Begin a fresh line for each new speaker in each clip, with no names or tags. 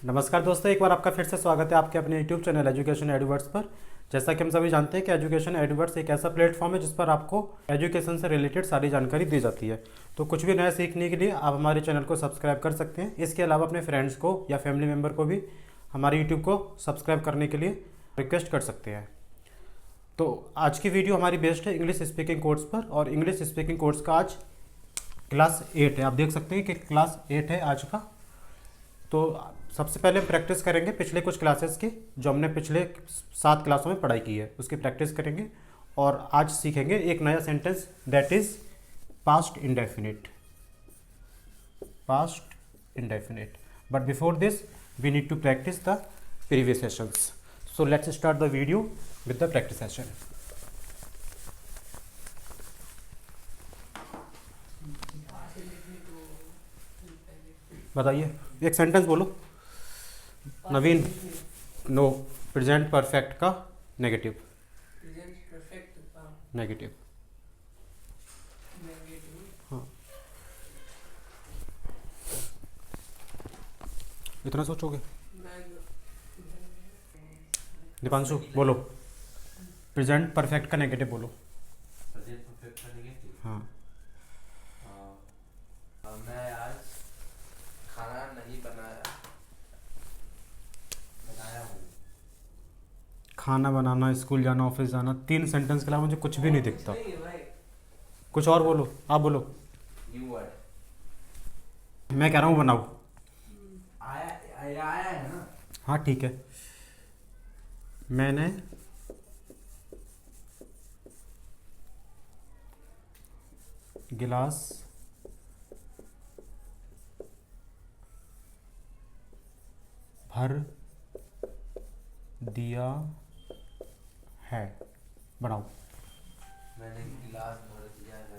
नमस्कार दोस्तों, एक बार आपका फिर से स्वागत है आपके अपने यूट्यूब चैनल एजुकेशन एडवर्ड्स पर। जैसा कि हम सभी जानते हैं कि एजुकेशन एडवर्ड्स एक ऐसा प्लेटफॉर्म है जिस पर आपको एजुकेशन से रिलेटेड सारी जानकारी दी जाती है। तो कुछ भी नया सीखने के लिए आप हमारे चैनल को सब्सक्राइब कर सकते हैं। इसके अलावा अपने फ्रेंड्स को या फैमिली मेम्बर को भी हमारे यूट्यूब को सब्सक्राइब करने के लिए रिक्वेस्ट कर सकते हैं। तो आज की वीडियो हमारी बेस्ड है इंग्लिश स्पीकिंग कोर्स पर, और इंग्लिश स्पीकिंग कोर्स का आज क्लास 8 है। आप देख सकते हैं कि क्लास 8 है आज का। तो सबसे पहले हम प्रैक्टिस करेंगे पिछले कुछ क्लासेस की, जो हमने पिछले 7 क्लासों में पढ़ाई की है उसकी प्रैक्टिस करेंगे। और आज सीखेंगे एक नया sentence, that is past indefinite. Past indefinite. But before this we need to practice the previous sessions. So let's start the video with the practice session. बताइए, एक सेंटेंस बोलो। नवीन, नो, प्रेजेंट परफेक्ट का नेगेटिव।
प्रेजेंट परफेक्ट का
negative.
Negative.
हाँ, इतना सोचोगे? दीपांशु बोलो, present perfect का नेगेटिव बोलो।
प्रेजेंट परफेक्ट का नेगेटिव।
हाँ,
मैं आज खाना नहीं बनाया हूँ।
खाना बनाना, स्कूल जाना, ऑफिस जाना, 3 सेंटेंस के अलावा मुझे कुछ भी नहीं दिखता।
नहीं है भाई।
कुछ और बोलो, आप बोलो।
New word.
मैं कह रहा हूँ बनाओ।
आया है ना।
हाँ ठीक है। मैंने गिलास भर दिया है। बनाओ।
मैंने गिलास भर दिया है।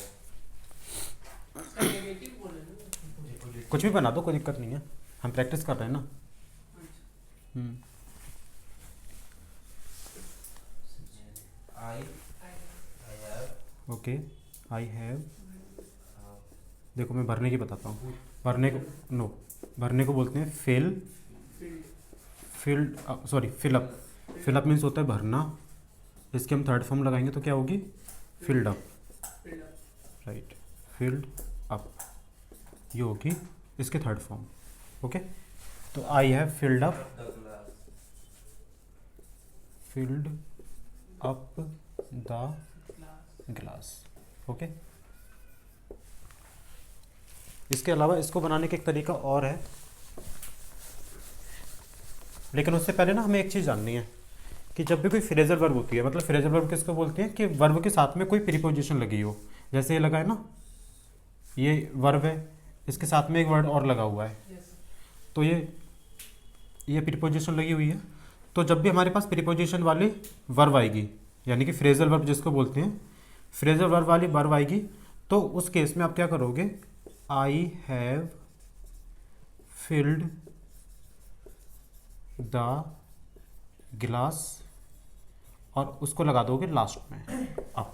इसका नेगेटिव बोले ना।
कुछ भी बना दो, कोई दिक्कत नहीं है, हम प्रैक्टिस कर रहे हैं ना।
I have.
Okay, I have. देखो मैं भरने की बताता हूँ। भरने को नो, भरने को बोलते हैं fill. Filled, sorry fill up. Fill up means होता है भरना। इसके हम थर्ड फॉर्म लगाएंगे तो क्या होगी? Filled up. Right, filled up ये होगी इसके थर्ड फॉर्म। ओके, तो I have filled up.
The glass.
Filled up the glass. Okay, इसके अलावा इसको बनाने का एक तरीका और है, लेकिन उससे पहले ना हमें एक चीज़ जाननी है कि जब भी कोई फ्रेजल वर्ब होती है, मतलब फ्रेजल वर्ब किसको बोलते हैं? कि वर्ब के साथ में कोई प्रीपोजिशन लगी हो। जैसे ये लगा है ना, ये वर्ब है, इसके साथ में एक वर्ड और लगा हुआ है, तो ये प्रीपोजिशन लगी हुई है। तो जब भी हमारे पास प्रीपोजिशन वाली वर्ब आएगी, यानी कि फ्रेजल वर्ब जिसको बोलते हैं, फ्रेजल वर्ब वाली वर्ब आएगी, तो उस केस में आप क्या करोगे? आई हैव फिल्ड द गिलास, और उसको लगा दोगे लास्ट में अप।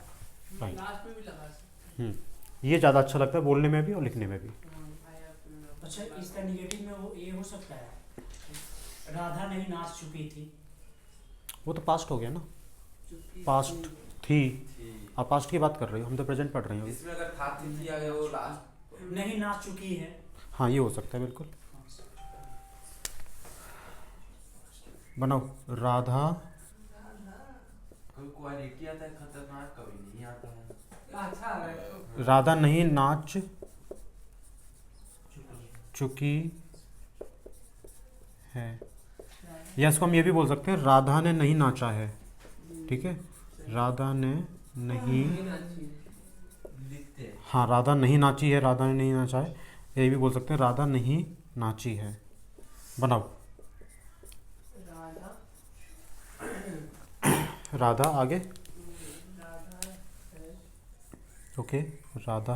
राइट।
लास्ट में भी लगा सकते
ये ज़्यादा अच्छा लगता है बोलने में भी और लिखने में भी।
हैं।
अच्छा, इसका निगेटिव में वो ये हो सकता है, राधा नहीं नाच चुकी थी।
वो तो पास्ट हो गया ना,
चुकी
पास्ट थी। आप पास्ट की बात कर रहे हो, हम तो प्रेजेंट पढ़ रहे हैं अभी।
इसमें अगर था थी आ गया वो लास्ट।
नहीं नाच चुकी है।
हाँ, ये हो सकता है बिल्कुल। बनाओ। राधा
कोई क्वालिटी आता है खतरनाक, कभी नहीं आता है।
अच्छा है।
राधा नहीं नाच चुकी है, या इसको हम ये भी बोल सकते हैं, राधा ने नहीं नाचा है। ठीक है, राधा ने नहीं,
लिखते हैं।
हाँ राधा नहीं नाची है, राधा ने नहीं नाचा है, ये भी बोल सकते हैं, राधा नहीं नाची है। बनाओ।
राधा
राधा आगे।
राधा है
okay, Radha
Radha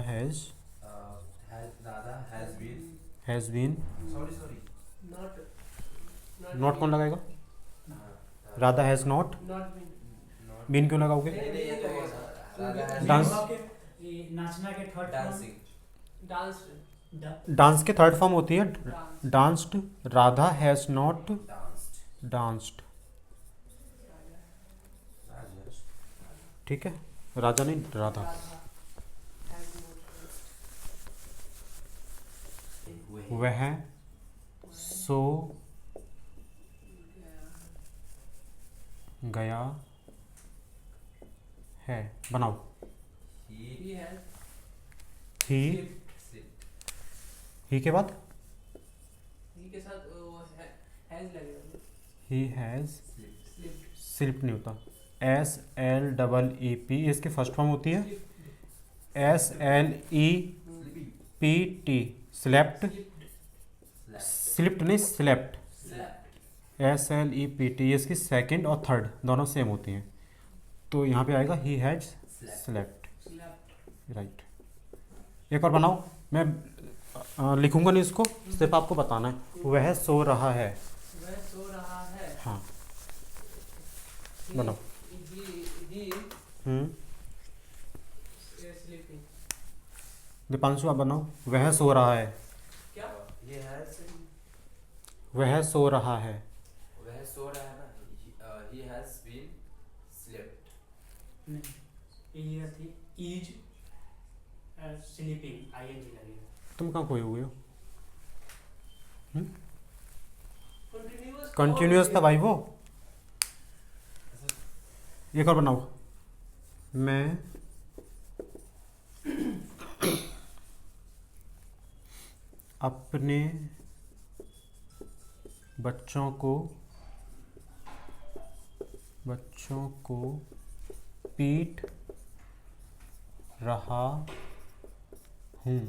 has been.
Sorry.
Not
not कौन लगाएगा? Radha has not.
Not
been क्यों लगाओगे?
नहीं ये तो
डांस।
ये नाचना के थर्ड
डांसिंग।
डांस
डांस की थर्ड फॉर्म होती है
dance
danced. Radha has not
danced.
Danced.
Rajesh.
ठीक है, राजा नहीं, राधा।
राधा has no
वह।
वह सो गया है। बनाओ।
ही
he has
ही
स्लिप्ड।
ही के बाद
he के साथ वो has लगेगा
he has
slipped.
slipped
slip नहीं होता। SLEEP इसकी फर्स्ट फॉर्म होती है SLEPT। स्लेप्ट। स्लिप्ट नहीं, स्लेप्ट। SLEPT इसकी सेकंड और थर्ड दोनों सेम होती हैं, तो यहाँ पे आएगा he has slept.
slept
right. एक और बनाओ, मैं लिखूंगा नहीं इसको, सिर्फ आपको बताना है। वह सो रहा है।
वह सो रहा है
हाँ
he
बनाओ।
he is sleeping
दीपांशु आप बनाओ। वह सो रहा है।
क्या
ही हैज।
वह सो रहा है।
वह सो रहा है ना। He has been slipped.
नहीं, ये थी इज स्लीपिंग आईएनजी लगेगा।
तुम कहाँ खोए हुए हो?
continuous
कंटिन्यूअस था भाई वो। एक और बनाओ। मैं अपने बच्चों को पीट रहा हूँ।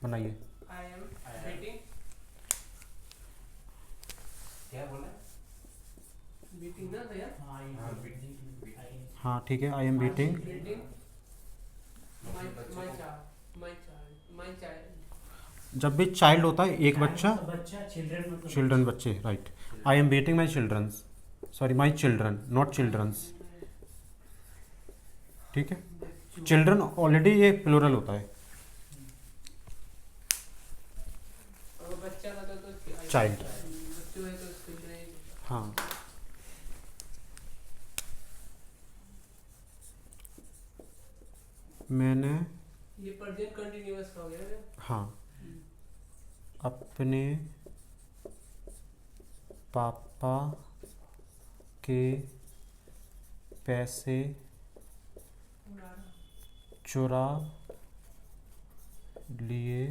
बनाइए।
I am beating
क्या बोला?
beating ना भैया
हाँ,
हाँ,
ये
beating।
हाँ ठीक है, आई एम बीटिंग।
beating my
बच्चों
my
को-
child my child
जब भी चाइल्ड होता है एक बच्चा,
बच्चा चिल्ड्रन मतलब
चिल्ड्रन बच्चे, right. I am beating my childrens, sorry my children not childrens. ठीक है, चिल्ड्रन ऑलरेडी ये प्लूरल होता है।
अगर बच्चा का तो
Child।
बच्चों है तो children है।
हाँ मैंने
ये प्रेजेंट कंटिन्यूअस हो गया ना
हाँ अपने पापा के पैसे चुरा लिए।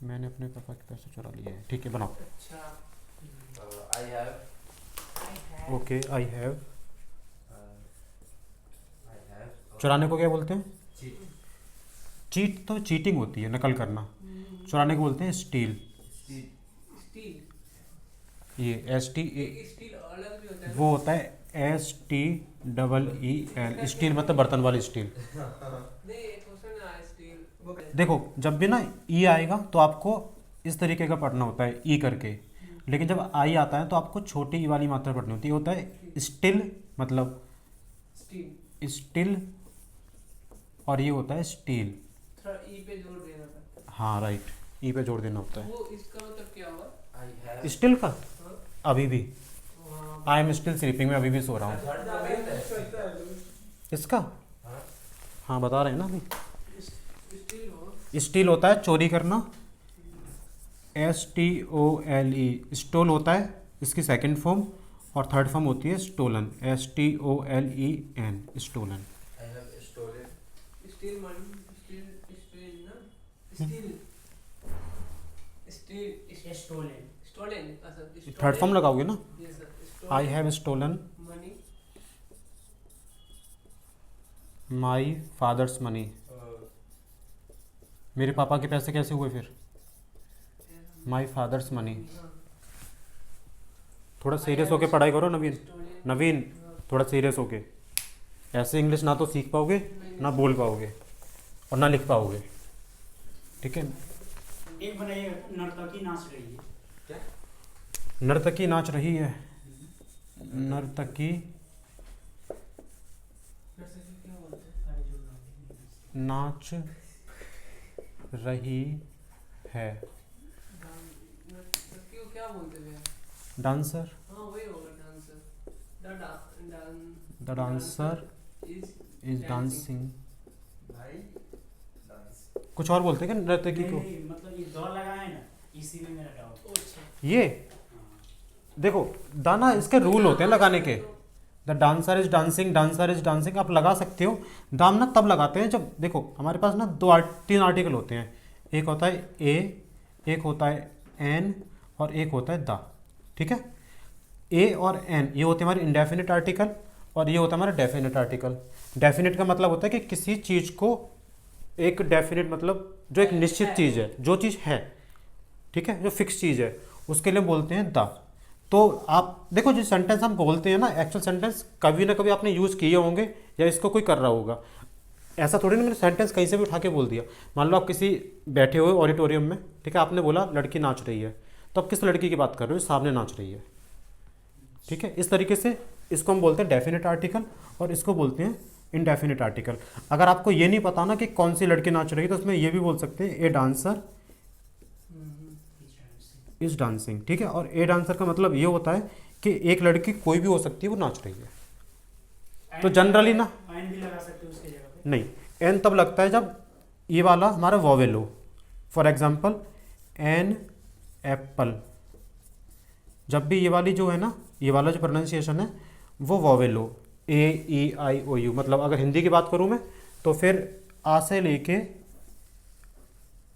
मैंने अपने पापा के पैसे चुरा लिए हैं। ठीक है, बनाओ।
अच्छा
I have
okay, I have.
uh,
चुराने को क्या बोलते हैं?
cheat
चीट तो चीटिंग होती है, नकल करना। चुराने को बोलते हैं स्टील।
steal
स्टील
ये ST
एक स्टील अलग भी होता है
वो होता है STEEL। स्टील मतलब बर्तन वाली स्टील।
नहीं एक क्वेश्चन है स्टील
देखो जब भी ना ई आएगा तो आपको इस तरीके का पढ़ना होता है ई करके, लेकिन जब आई आता है तो आपको छोटी ई वाली मात्रा पढ़नी होती है। होता है स्टिल मतलब
स्टील
स्टिल, और ये होता है स्टील।
थोड़ा ई पे जोर देना था
हाँ राइट, ई पे जोड़ देना होता
वो इसका मतलब क्या हुआ
I
है।
have
स्टिल का
हाँ?
अभी भी
वहाँ
आई एम स्टिल स्लीपिंग में अभी भी सो रहा हूँ।
third का नहीं होता है।
इसका
हाँ?
हाँ बता रहे हैं ना अभी।
स्टील हो
स्टील होता है चोरी करना, STOLE। स्टोल होता है इसकी सेकंड फॉर्म, और थर्ड फॉर्म होती है stolen, STOLEN stolen.
I have stolen
steal money steal ना स्टील स्टील
स्टोलन
स्टोलन अच्छा
थर्ड फॉर्म लगाओगे ना,
yes sir
I have stolen
money
my father's money. मेरे पापा के पैसे कैसे हुए फिर? My father's money. थोड़ा सीरियस होके पढ़ाई करो नवीन। नवीन थोड़ा सीरियस होके, ऐसे इंग्लिश ना तो सीख पाओगे ना बोल पाओगे और ना लिख पाओगे। ठीक है,
एक बनाइए नर्तकी नाच रही है।
क्या?
नर्तकी नाच रही है। नर्तकी
क्या बोलते हैं
नाच रही है।
क्यों क्या बोलते हैं?
डांसर,
हाँ वही होगा dancer.
The dancer is dancing.
भाई डांस
कुछ और बोलते हैं क्या नर्तकी
नहीं
को?
नहीं, मतलब ये दौड़ लगा है ना, इसी में मेरा डाउट।
अच्छा
ये देखो दाना इसके रूल होते हैं लगाने के। The dancer is dancing, dancer is dancing आप लगा सकते हो। दाम ना तब लगाते हैं जब देखो हमारे पास ना तीन आर्टिकल होते हैं। एक होता है ए, एक होता है एन और एक होता है द। ठीक है, ए और एन ये होते हैं हमारे इंडेफिनिट आर्टिकल और ये होता है हमारा डेफिनेट आर्टिकल। डेफिनेट का मतलब होता है कि किसी चीज़ को एक डेफिनेट मतलब जो एक निश्चित चीज़ है, जो चीज़ है, ठीक है, जो फिक्स चीज़ है उसके लिए बोलते हैं द। तो आप देखो जो सेंटेंस हम बोलते हैं ना, एक्चुअल सेंटेंस कभी ना कभी आपने यूज़ किए होंगे या इसको कोई कर रहा होगा। ऐसा थोड़ी ना मैंने सेंटेंस कहीं से भी उठा के बोल दिया। मान लो आप किसी बैठे हुए ऑडिटोरियम में, ठीक है, आपने बोला लड़की नाच रही है, तो आप किस लड़की की बात कर रहे हो? सामने नाच रही है। ठीक है, इस तरीके से इसको हम बोलते हैं डेफिनेट आर्टिकल और इसको बोलते हैं इनडेफिनेट आर्टिकल। अगर आपको ये नहीं पता ना कि कौन सी लड़की नाच रही है तो उसमें ये भी बोल सकते हैं ए डांसर इज डांसिंग। ठीक है, और ए डांसर का मतलब ये होता है कि एक लड़की कोई भी हो सकती है वो नाच रही है। तो जनरली ना
एन भी लगा सकते हो उसके जगह पे।
नहीं, एन तब लगता है जब ये वाला हमारा वॉवेल हो। फॉर एग्जाम्पल एन एप्पल, जब भी ये वाली जो है ना, ये वाला जो प्रोनाउंसिएशन है वो वॉवेल हो, ए ई आई ओ यू। मतलब अगर हिंदी की बात करूँ मैं तो फिर आ से लेके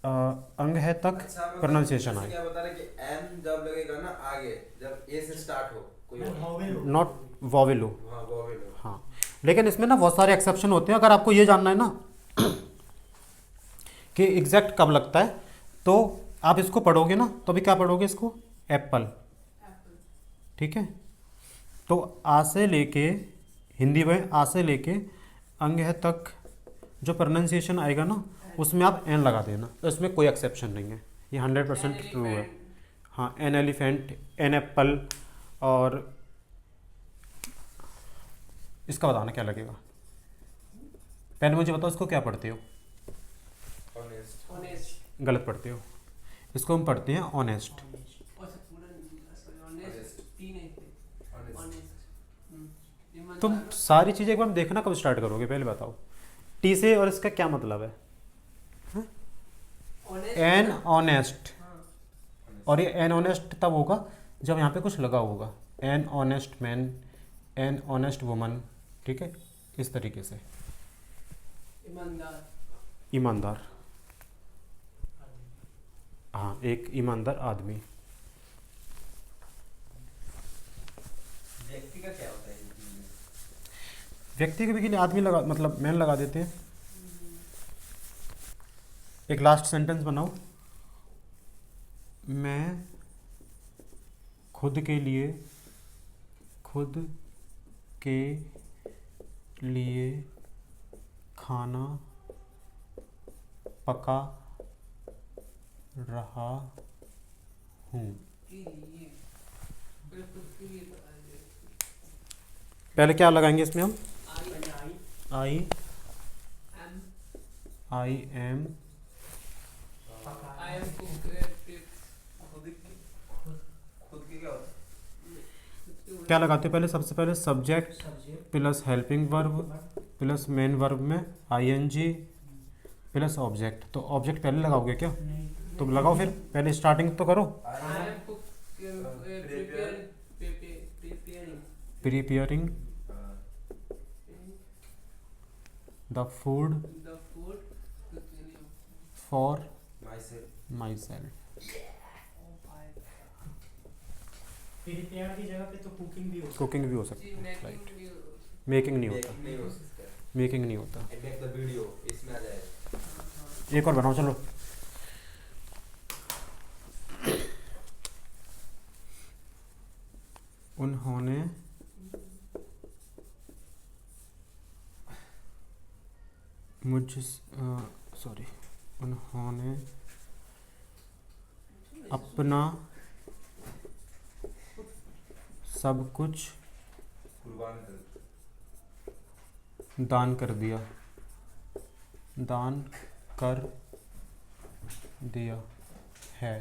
अंग है तक प्रोनाउंसिएशन आए।
क्या बता रहे कि एन जब लगेगा ना आगे, जब ए से स्टार्ट हो कोई और,
नॉट वॉवेल हो।
हाँ वोवेल हो।
हाँ, लेकिन इसमें ना बहुत सारे एक्सेप्शन होते हैं। अगर आपको ये जानना है ना कि एग्जैक्ट कब लगता है तो आप इसको पढ़ोगे ना, तो अभी क्या पढ़ोगे इसको? एप्पल। ठीक है, तो आ से लेके हिंदी में आ से लेके अंग है तक जो प्रोनाउंसिएशन आएगा ना उसमें आप एन लगा देना, तो इसमें कोई एक्सेप्शन नहीं है, ये 100% ट्रू है। हाँ, एन एलिफेंट, एन एप्पल। और इसका बताना क्या लगेगा? पहले मुझे बताओ इसको क्या पढ़ते हो?
ऑनेस्ट।
ऑनेस्ट।
गलत पढ़ते हो, इसको हम पढ़ते हैं ऑनेस्ट।
अच्छा पूरा ऑनेस्ट तीन है
ऑनेस्ट।
ऑनेस्ट।
तुम सारी चीज़ें एक बार देखना कब स्टार्ट करोगे पहले बताओ। टी से और इसका क्या मतलब है? An honest. और ये एन ऑनेस्ट तब होगा जब यहाँ पे कुछ लगा होगा। An honest man, an honest woman. ठीक है, इस तरीके से
ईमानदार।
ईमानदार। हाँ, एक ईमानदार आदमी।
व्यक्ति का क्या होता है हिंदी में?
व्यक्ति के लिए आदमी लगा मतलब मैन लगा देते हैं। एक लास्ट सेंटेंस बनाओ। मैं खुद के लिए खाना पका रहा हूँ।
के लिए बिल्कुल के लिए बता दे।
पहले क्या लगाएंगे इसमें हम?
I
I
am
I am
I am
खुद की क्या होता है?
क्या लगाते हैं पहले? सबसे पहले subject plus helping verb plus main verb में आईएनजी प्लस ऑब्जेक्ट। तो ऑब्जेक्ट पहले लगाओगे क्या? तो लगाओ फिर, पहले स्टार्टिंग तो करो।
I am
preparing the food
the food
for
myself.
My self.
Prepare की जगह पे तो कुकिंग भी हो सकती
कुकिंग भी हो सकती है, राइट। मेकिंग नहीं होता,
नहीं हो सकता।
मेकिंग नहीं होता।
मेक द वीडियो इसमें आ जाएगा।
एक और बनाओ चलो। उन्होंने उन्होंने अपना सब कुछ
कुर्बान कर
दान कर दिया, दान कर दिया। है।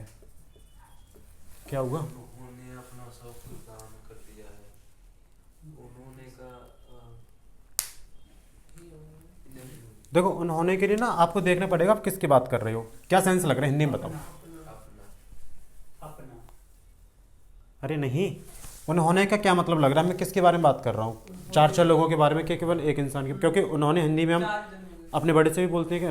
क्या हुआ?
उन्होंने अपना सब कुछ दान कर दिया है। उन्होंने का
देखो उन्होंने के लिए ना आपको देखना पड़ेगा आप किसकी बात कर रहे हो, क्या सेंस लग रहा है, हिंदी में बताओ।
अपना
अपना
अरे नहीं, उन्होंने का क्या मतलब लग रहा है, मैं किसके बारे में बात कर रहा हूँ, चार चार लोगों के बारे में कि केवल एक इंसान की, क्योंकि उन्होंने हिंदी में हम अपने बड़े से भी बोलते हैं कि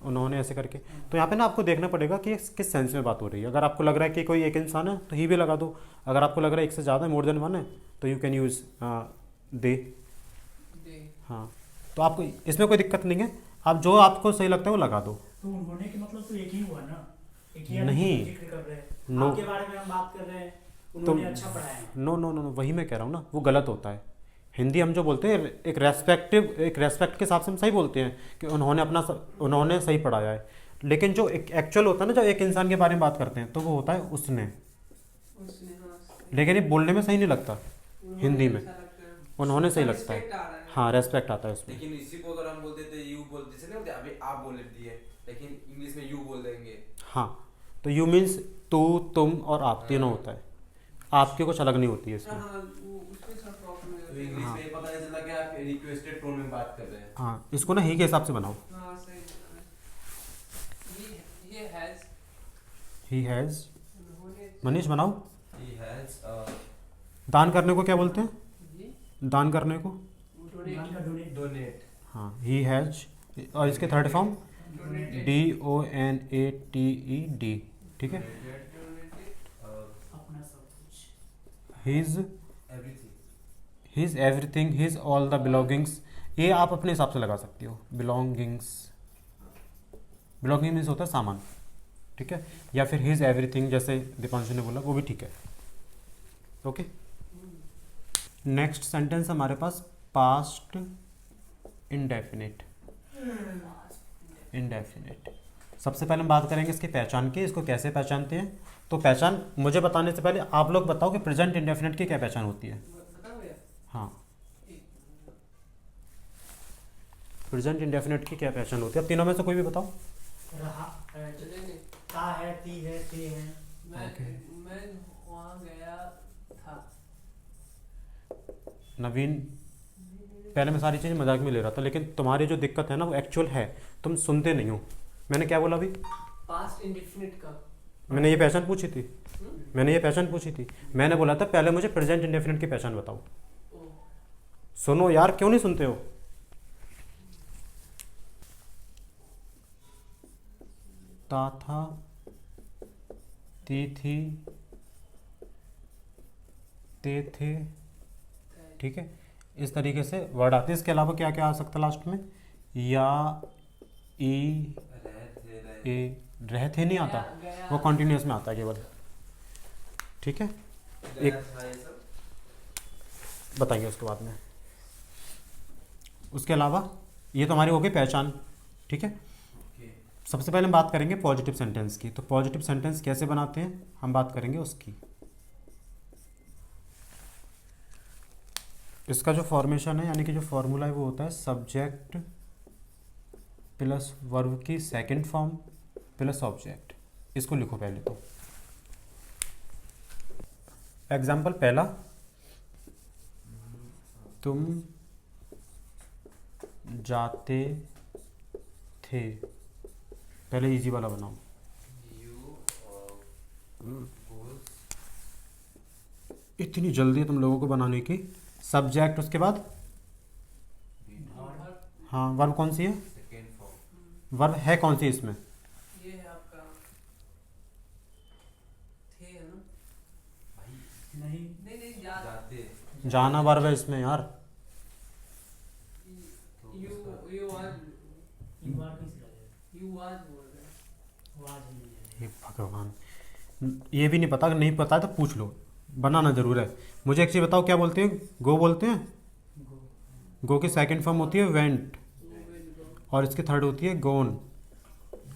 उन्होंने ऐसे करके। तो यहाँ पे ना आपको देखना पड़ेगा कि किस सेंस में बात हो रही है। अगर आपको लग रहा है कि कोई एक इंसान है तो ही भी लगा दो, अगर आपको लग रहा है एक से ज़्यादा मोर देन वन है तो यू कैन यूज़ दे। हाँ, तो आपको इसमें कोई दिक्कत नहीं है, आप जो आपको सही लगता है वो लगा दो।
तो उन्होंने के मतलब तो एक ही हुआ ना, एक ही
नहीं।
आदमी जिक्र कर रहे हैं।
नो।
आपके बारे में हम बात कर रहे हैं, उन्होंने अच्छा पढ़ाया है।
नो नो नो नो, वही मैं कह रहा हूँ ना, वो गलत होता है। हिंदी हम जो बोलते हैं एक रेस्पेक्ट के हिसाब से हम सही बोलते हैं कि उन्होंने सही पढ़ाया है, लेकिन जो एक एक्चुअल होता है ना, जब एक इंसान के बारे में बात करते हैं तो वो होता है उसने। लेकिन ये बोलने में सही नहीं लगता, हिंदी में उन्होंने सही लगता है। हाँ, रेस्पेक्ट आता है उसमें।
लेकिन इसी को अगर हम बोलते थे यू बोलते थे ना, बोलते अभी आप बोल देती है, लेकिन इंग्लिश में यू बोल देंगे।
हाँ, तो यू मीन्स तू, तुम और आप तीनों होता है, आपकी कुछ अलग नहीं होती है इसमें।
तो इंग्लिश में पता नहीं चला कि आप रिक्वेस्टेड टोन में बात कर रहे हैं।
हाँ, इसको ना ही के हिसाब से बनाओ। ही हैज़, मनीष बनाओ।
He has
दान करने को क्या बोलते हैं, दान करने को?
donate
हाँ, ही हैज़, और इसके थर्ड फॉर्म DONATED, ठीक है।
अपना सब कुछ।
His
everything
everything, his all the belongings, ये आप अपने हिसाब से लगा सकती हो। बिलोंगिंग मीन्स होता है सामान, ठीक है, या फिर हीज़ एवरीथिंग जैसे दीपांशु ने बोला, वो भी ठीक है। ओके, नेक्स्ट सेंटेंस हमारे पास पास्ट इंडेफिनिट। सबसे पहले हम बात करेंगे इसकी पहचान की, इसको कैसे पहचानते हैं। तो पहचान मुझे बताने से पहले आप लोग बताओ कि प्रेजेंट इंडेफिनिट की क्या पहचान होती है। हाँ, प्रेजेंट इंडेफिनिट की क्या पहचान होती है, अब तीनों में से कोई भी बताओ।
रहा है, ता है, ती है, ते है।
मैं वहाँ गया था।
नवीन, पहले मैं सारी चीज़ें मजाक में ले रहा था, लेकिन तुम्हारी जो दिक्कत है ना वो एक्चुअल है, तुम सुनते नहीं हो। मैंने क्या बोला अभी?
पास्ट इंडेफिनिट का
मैंने ये पहचान पूछी थी, मैंने बोला था पहले मुझे प्रेजेंट इंडेफिनिट की पहचान बताओ। सुनो यार, क्यों नहीं सुनते हो? ता था, ती थी, ते थे, ठीक है, इस तरीके से वर्ड आते हैं। इसके अलावा क्या क्या आ सकता है लास्ट में? या, ई, ए, रह थे नहीं आता, वो कॉन्टिन्यूस में आता है केवल, ठीक है। एक बताएंगे उसके बाद में। उसके अलावा ये तो हमारी हो गई पहचान, ठीक है। सबसे पहले हम बात करेंगे पॉजिटिव सेंटेंस की। तो पॉजिटिव सेंटेंस कैसे बनाते हैं हम बात करेंगे उसकी। इसका जो फॉर्मेशन है यानी कि जो फॉर्मूला है वो होता है सब्जेक्ट प्लस वर्ब की सेकंड फॉर्म प्लस ऑब्जेक्ट। इसको लिखो पहले तो। एग्जाम्पल पहला, तुम जाते थे। पहले इजी वाला बनाओ। इतनी जल्दी तुम लोगों को बनाने की। सब्जेक्ट, उसके बाद हाँ, वर्ब कौन सी है?
Second form.
वर्ब है कौन सी इसमें?
ये है आपका थे है ना?
नहीं,
नहीं
जाते
जाना वर्ब है इसमें यार।
यू वाज
ये बार कैसे लगेगा?
यू वाज बोल रहे हैं।
वो आज नहीं है।
हे भगवान, ये भी नहीं पता, अगर नहीं पता है तो पूछ लो, बनाना जरूर है। मुझे एक चीज़ बताओ, क्या बोलते हैं? गो बोलते हैं। गो की सेकंड फॉर्म होती है वेंट, और इसकी थर्ड होती है गोन।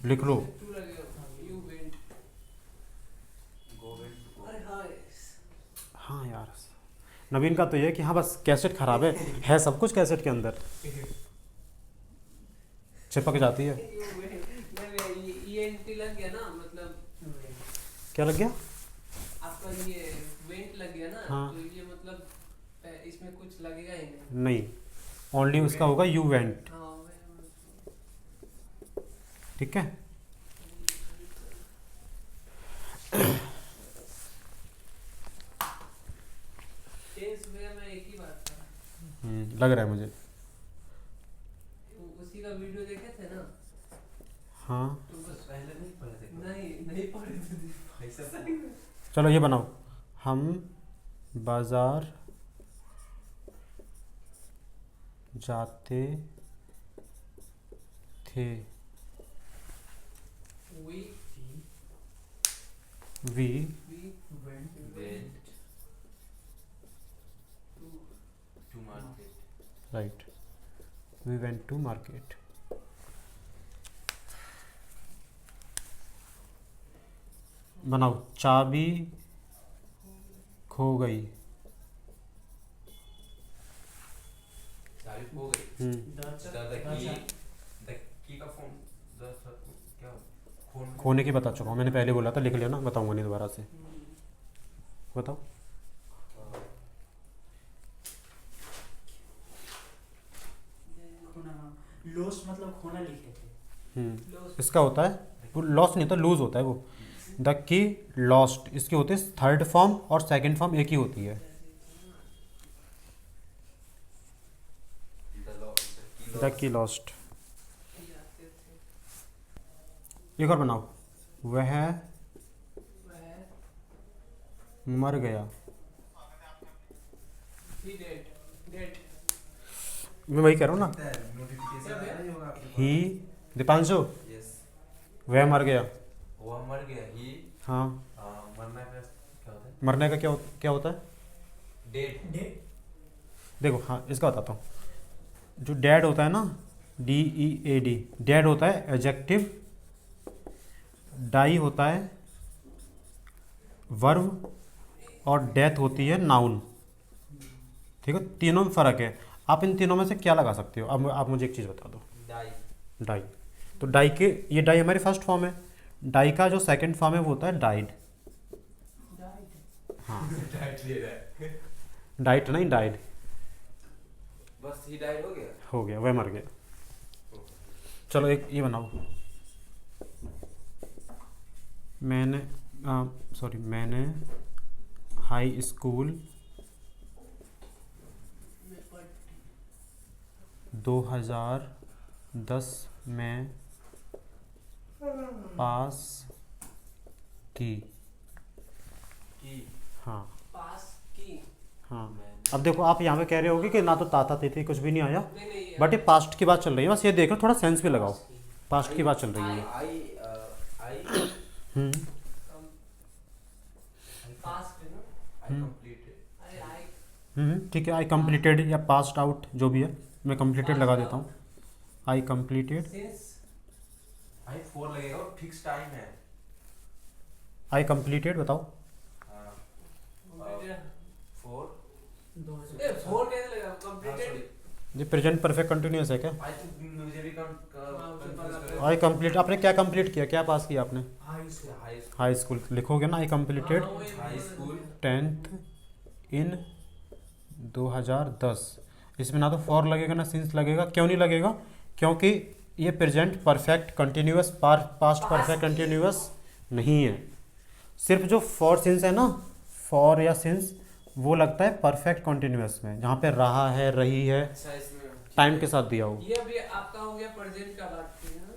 लिख लो।
टू लगेगा, यू वेंट।
गो वेंट
अरे हाँ
हाँ यार, नवीन का तो ये है कि हाँ बस कैसेट खराब है सब कुछ कैसेट के अंदर, चिपक जाती है।
ये एंटी लग गया ना, मतलब
क्या लग गया?
आपका ये वेंट लग गया ना,
हाँ।
तो ये मतलब इसमें कुछ लगेगा ही नहीं।
नहीं, ओनली उसका होगा यू वेंट।
हाँ
ठीक है।
टेंस वगैरह में एक ही बात था।
लग रहा है मुझे।
उसी का वीडियो देखे थे ना,
हाँ
तो बस
पहले नहीं पढ़े थे।
नहीं पढ़े थे।
ऐसा
चलो ये बनाओ, हम बाजार जाते थे।
We
we
went to market.
Right, we went to market. बनाओ, चाबी खो गई।
चाबी खो गई। The key का फोन क्या
खोने की बता चुका हूँ मैंने, पहले बोला था, लिख लिया ना, बताऊंगा नहीं दोबारा से। बताओ।
खोना, लॉस मतलब खोना लिखे थे।
इसका होता है, वो लॉस नहीं होता, लूज होता है वो। द की लॉस्ट, इसकी होती है थर्ड फॉर्म और सेकंड फॉर्म एक ही होती है। The key lost. एक और बनाओ, वह मर गया। मैं वही कह रहा हूँ ना, ही, दीपांशु,
यस,
वह मर गया।
वो मर गया। ही
हाँ,
मरना का क्या होता है?
मरने का क्या होता है?
डेड।
देखो, हाँ इसका बताता हूँ। जो डैड होता है ना, DEAD, डैड होता है एडजेक्टिव, डाई होता है वर्ब, और डेथ होती है नाउन। ठीक है, तीनों में फ़र्क है। आप इन तीनों में से क्या लगा सकते हो? अब आप मुझे एक चीज़ बता दो।
डाई।
डाई, तो डाई के, ये डाई हमारी फर्स्ट फॉर्म है। डाई का जो सेकंड फॉर्म है वो होता है डाइड। हाँ,
डाइट ले रहा है।
डाइट नहीं, डाइड
बस ही डाइट हो गया।
वह मर गया। चलो एक ये बनाओ, मैंने मैंने हाई स्कूल 2010 में पास की। हाँ
पास की।
हाँ। अब देखो, आप यहाँ पे कह रहे होगे कि ना तो ताता थी कुछ भी नहीं आया,
नहीं
बट ये पास्ट की बात चल रही है, बस ये देखो, थोड़ा सेंस भी लगाओ। पास्ट की बात चल रही है।
आई
हम्म
पास में ना,
कंप्लीटेड।
अरे आई
ठीक है, आई कंप्लीटेड या पास्ट आउट जो भी है, मैं कंप्लीटेड लगा देता हूँ। आई कंप्लीटेड,
सिंस
आई 4 लगेगा, फिक्स टाइम है।
आई कंप्लीटेड, बताओ।
4
ए 4 कैसे लगा? कंप्लीटेड।
ये प्रेजेंट परफेक्ट कंटिन्यूअस है क्या?
आई थिंक मुझे भी
आई कंप्लीट, आपने क्या कंप्लीट किया, क्या पास किया आपने?
हाई
हाई स्कूल लिखोगे ना, I completed
high school
10th इन 2010। इसमें ना तो फॉर लगेगा ना सिंस लगेगा। क्यों नहीं लगेगा? क्योंकि ये present perfect continuous, past perfect continuous नहीं है। सिर्फ जो फॉर सिंस है ना, फॉर या सिंस, वो लगता है परफेक्ट कंटिन्यूअस में, जहाँ पे रहा है, रही है,
अच्छा इसमें
टाइम के साथ दिया हो।
ये अभी आपका हो गया प्रेजेंट का बात की है ना?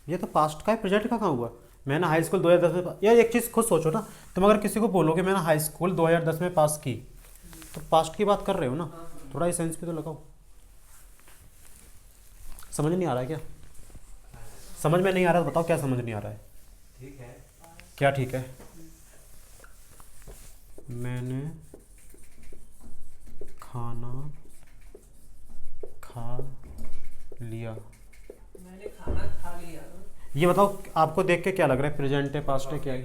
ये तो पास्ट का है, प्रेजेंट का कहाँ हुआ? मैंने हाई स्कूल 2010 में यार एक चीज़ खुद सोचो ना, तुम अगर किसी को बोलोगे मैंने हाई स्कूल 2010 में पास की, तो पास्ट की बात कर रहे हो ना, थोड़ा ही सेंस भी तो लगाओ। समझ नहीं आ रहा है क्या? समझ में नहीं आ रहा तो बताओ क्या समझ नहीं आ रहा है?
ठीक है।
क्या ठीक है? मैंने खाना खा लिया।
मैंने खाना खा लिया ना?
ये बताओ, आपको देख के क्या लग रहा है, प्रेजेंट है, पास्ट है, क्या है?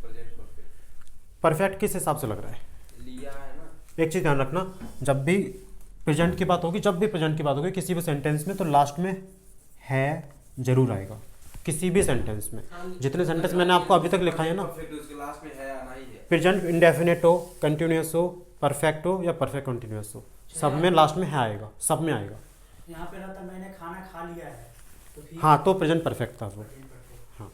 Present perfect.
परफेक्ट किस हिसाब से लग रहा है?
लिया है ना।
एक चीज़ ध्यान रखना, जब भी प्रेजेंट की बात होगी, जब भी प्रेजेंट की बात होगी किसी भी सेंटेंस में, तो लास्ट में है जरूर आएगा। किसी भी सेंटेंस में,
हाँ जी।
जितने सेंटेंस मैंने आपको अभी तक लिखाए हैं ना,
परफेक्ट उसके लास्ट में है आना ही है।
प्रेजेंट इंडेफिनिट हो, कंटिन्यूस हो, परफेक्ट हो या परफेक्ट कंटिन्यूस हो, सब में लास्ट में है आएगा, सब में आएगा।
यहाँ पे रहता मैंने खाना खा लिया है तो फिर
हाँ तो प्रेजेंट परफेक्ट था वो। हाँ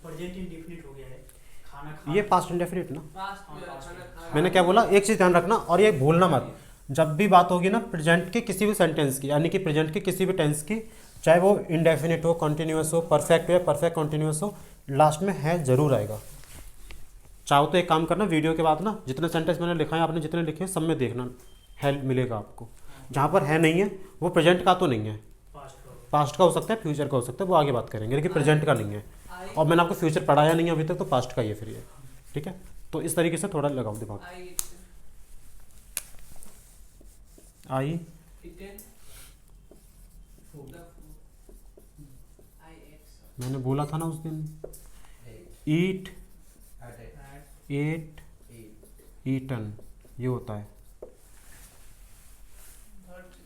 प्रेजेंट इंडेफिनिट हो गया है, खाना खा
ये पास्ट इंडेफिनिट ना।
पास्ट में
हाँ,
खाना खा
मैंने क्या बोला, एक चीज़ ध्यान रखना और ये भूलना मत, जब भी बात होगी ना प्रेजेंट के किसी भी सेंटेंस की, यानी कि प्रेजेंट के किसी भी टेंस की, चाहे वो इंडेफिनिट हो, कंटिन्यूस हो, परफेक्ट हो या परफेक्ट कंटिन्यूस हो, लास्ट में है जरूर आएगा। चाहो तो एक काम करना, वीडियो के बाद ना जितने सेंटेंस मैंने लिखा है, आपने जितने लिखे हैं सब में देखना, हेल्प मिलेगा आपको। जहाँ पर है नहीं है वो प्रेजेंट का तो नहीं है, पास्ट का हो सकता है, फ्यूचर का हो सकता है, वो आगे बात करेंगे, लेकिन प्रेजेंट का नहीं है।
आई
और मैंने आपको फ्यूचर पढ़ाया नहीं है अभी तक, तो पास्ट का ही है फिर ये, ठीक है। तो इस तरीके से थोड़ा लगाओ दिमाग।
आई
आई
इटन द आई एक्स
मैंने बोला था ना उस दिन, ईट, एट, ईटन, ये होता है।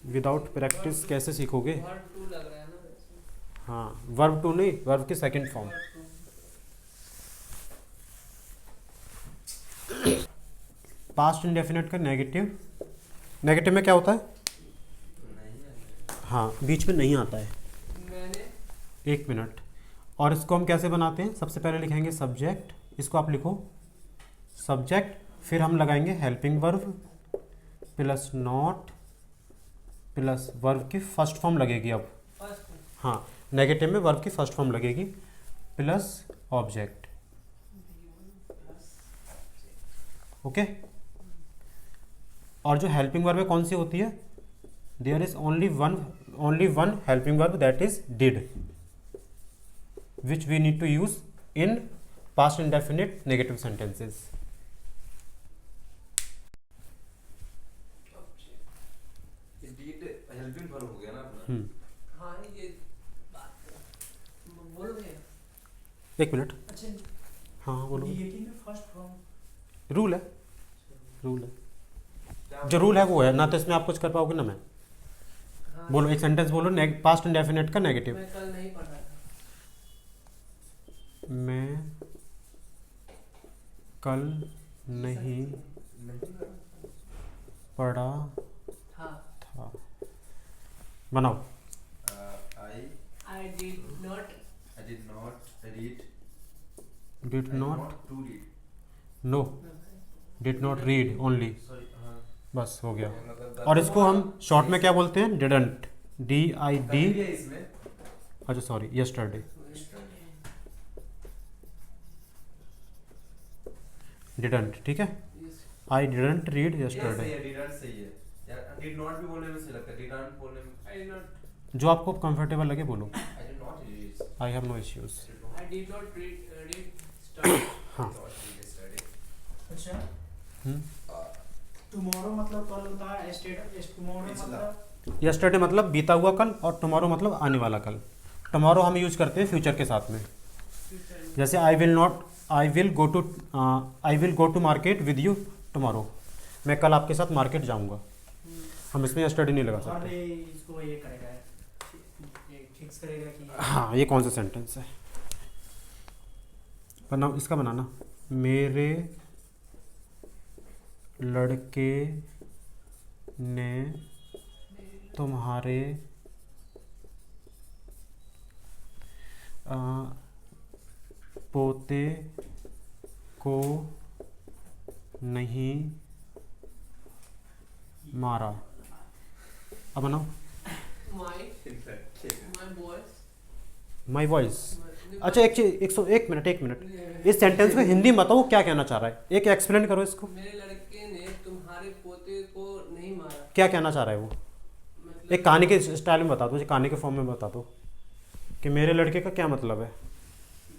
विदाउट प्रैक्टिस कैसे सीखोगे?
वर्ब टू लग रहा है ना वैसे।
हाँ वर्ब टू नहीं, वर्ब की second form.
Verb two
past indefinite का नेगेटिव, नेगेटिव में क्या होता है? हाँ बीच में नहीं आता है।
मैंने
एक मिनट, और इसको हम कैसे बनाते हैं? सबसे पहले लिखेंगे सब्जेक्ट, इसको आप लिखो सब्जेक्ट, फिर हम लगाएंगे helping verb plus not plus verb की फर्स्ट फॉर्म लगेगी अब।
फर्स्ट
हाँ नेगेटिव में वर्ब की फर्स्ट फॉर्म लगेगी प्लस ऑब्जेक्ट, ओके। और जो हेल्पिंग वर्ब है कौन सी होती है? There is only one helping verb, that is did, which we need to use in past indefinite negative sentences.
Did helping verb हो गया ना अपना।
हाँ ये बात बोलो भैया।
एक मिनट,
अच्छा
हाँ बोलो।
नेगेटिव में फर्स्ट फॉर्म
रूल है, रूल है, जो रूल है वो है ना, तो इसमें आप कुछ कर पाओगे ना। मैं
हाँ,
बोलो एक सेंटेंस बोलो, पास्ट इंडेफिनिट का नेगेटिव।
मैं कल नहीं पढ़ा था।
मैं कल नहीं पढ़ा
हाँ
था, बनाओ।
I
I did not
did not read,
did not,
to read,
no, did not read only,
sorry हाँ
बस हो गया।
मतलब
और इसको हम शॉर्ट में क्या बोलते हैं? डिडंट, डी आई डी,
कल भी है इसमें।
अच्छा सॉरी, यस्टरडे, डिडंट, ठीक है। आई डिडंट रीड
ये
यस्टरडे।
सही है, डिडंट सही है यार। डिड नॉट भी बोलने में सही लगता है, डिडंट बोलने में
आई डिड नॉट
जो आपको कंफर्टेबल लगे बोलो।
I did not read,
I have no issues.
I did not read study.
हाँ
अच्छा
हम्म।
टुमारो मतलब कल होता है, टुमारो
पिछला।
मतलब
यस्टरडे मतलब बीता हुआ कल, और टुमारो मतलब आने वाला कल। टुमारो हम यूज करते हैं फ्यूचर के साथ में, जैसे I will go to market with you tomorrow, मैं कल आपके साथ मार्केट जाऊंगा। हम इसमें यस्टरडे नहीं लगा सकते।
अरे इसको ये करेगा, ये फिक्स करेगा कि
हाँ ये कौन सा सेंटेंस है? बनाओ, इसका बनाना। मेरे लड़के ने तुम्हारे पोते को नहीं मारा। अब बनाओ।
My my boys
my voice. अच्छा एक चीज, एक मिनट, इस सेंटेंस को हिंदी में बताओ क्या कहना चाह रहा है, एक एक्सप्लेन करो इसको।
मेरे लड़के ने तुम्हारे पोते को नहीं मारा।
क्या कहना चाह रहा है वो?
मतलब
एक कहानी के स्टाइल में बता दो, कहानी के फॉर्म में बता दो कि मेरे लड़के का क्या मतलब है।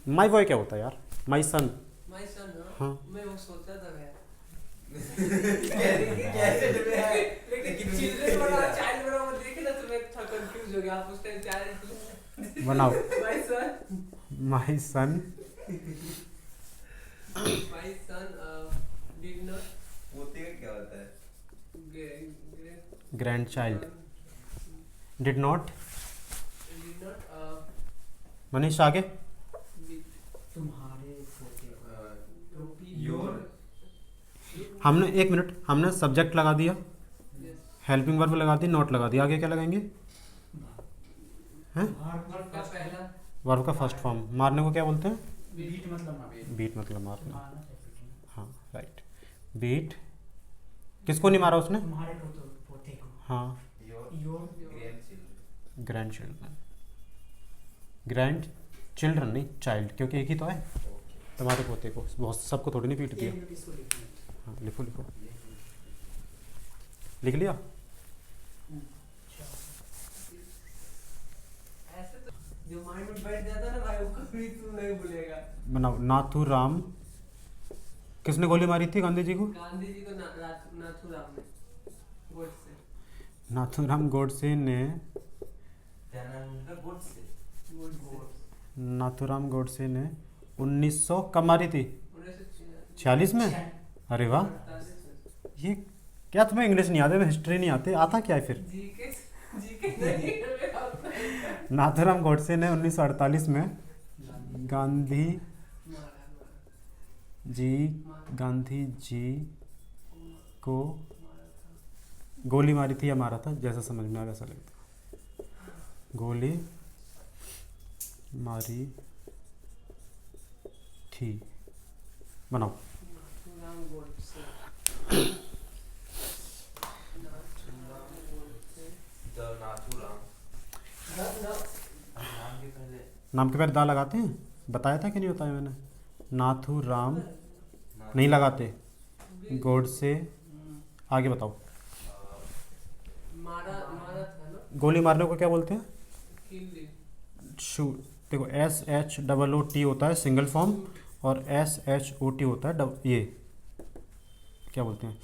माई बॉय क्या होता है यार? My son.
My son.
हाँ।
मैं वो सोचा था यार।
कैसे
लेकिन चिल्ड्रन वाला चाइल्ड वाला वो देखे ना तो मैं थोड़ा कंफ्यूज हो गया। आप उस टाइम चाइल्ड
बनाओ।
My son
my son
did not
पोते का क्या होता है?
Grandchild. Did not.
Did not
Manish आगे।
तुम्हारे पोते को।
Your
हमने 1 मिनट, हमने सब्जेक्ट लगा दिया,
Yes.
हेल्पिंग वर्ब लगा दी, नॉट लगा दिया, आगे क्या लगाएंगे? हैं?
वर्ब का पहला
वर्ब का फर्स्ट फॉर्म। मारने को क्या बोलते हैं?
बीट मतलब मारना।
बीट मतलब मारना।
मारना है पीटना।
हाँ राइट। बीट किसको नहीं मारा उसने?
तुम्हारे पोते को।
हाँ
your
grandchildren.
Grand children. Grand children नहीं, चाइल्ड, क्योंकि एक ही तो है। तुम्हारे पोते को, बहुत सबको थोड़ी नहीं पीट दिया।
1 मिनट इसको लिखना है।
हाँ लिखो लिखो, लिख लिया?
ऐसे तो जो माइंड में बैठ जाता है ना भाई, वो कभी तू नहीं भूलेगा।
बनाओ। नाथूराम, किसने गोली मारी थी गांधी जी को?
गांधी जी को नाथूराम ने गोडसे
नाथूराम गोडसे ने,
दयानंद गोडसे.
नाथूराम गोडसे ने 1900 कब मारी थी?
1946
46 में? अरे वाह, ये क्या तुम्हें इंग्लिश नहीं आते, हिस्ट्री नहीं आते, आता क्या है फिर?
जीके नहीं मारा
नाथूराम गोडसे ने 1948 में गांधी जी को गोली मारी थी या मारा था, जैसा समझ में आ वैसा लगता। गोली मारी थी। बनाओ।
Nathuram Godse
The Nathuram. नाम के पहले
नाम के पहले दा लगाते हैं, बताया था कि नहीं बताया मैंने? नाथूराम नहीं लगाते। गोडसे, आगे बताओ।
मारा था ना,
गोली मारने को क्या बोलते हैं?
किल
शूट। देखो SHOOT होता है सिंगल फॉर्म, और SHOT होता है ये क्या बोलते हैं,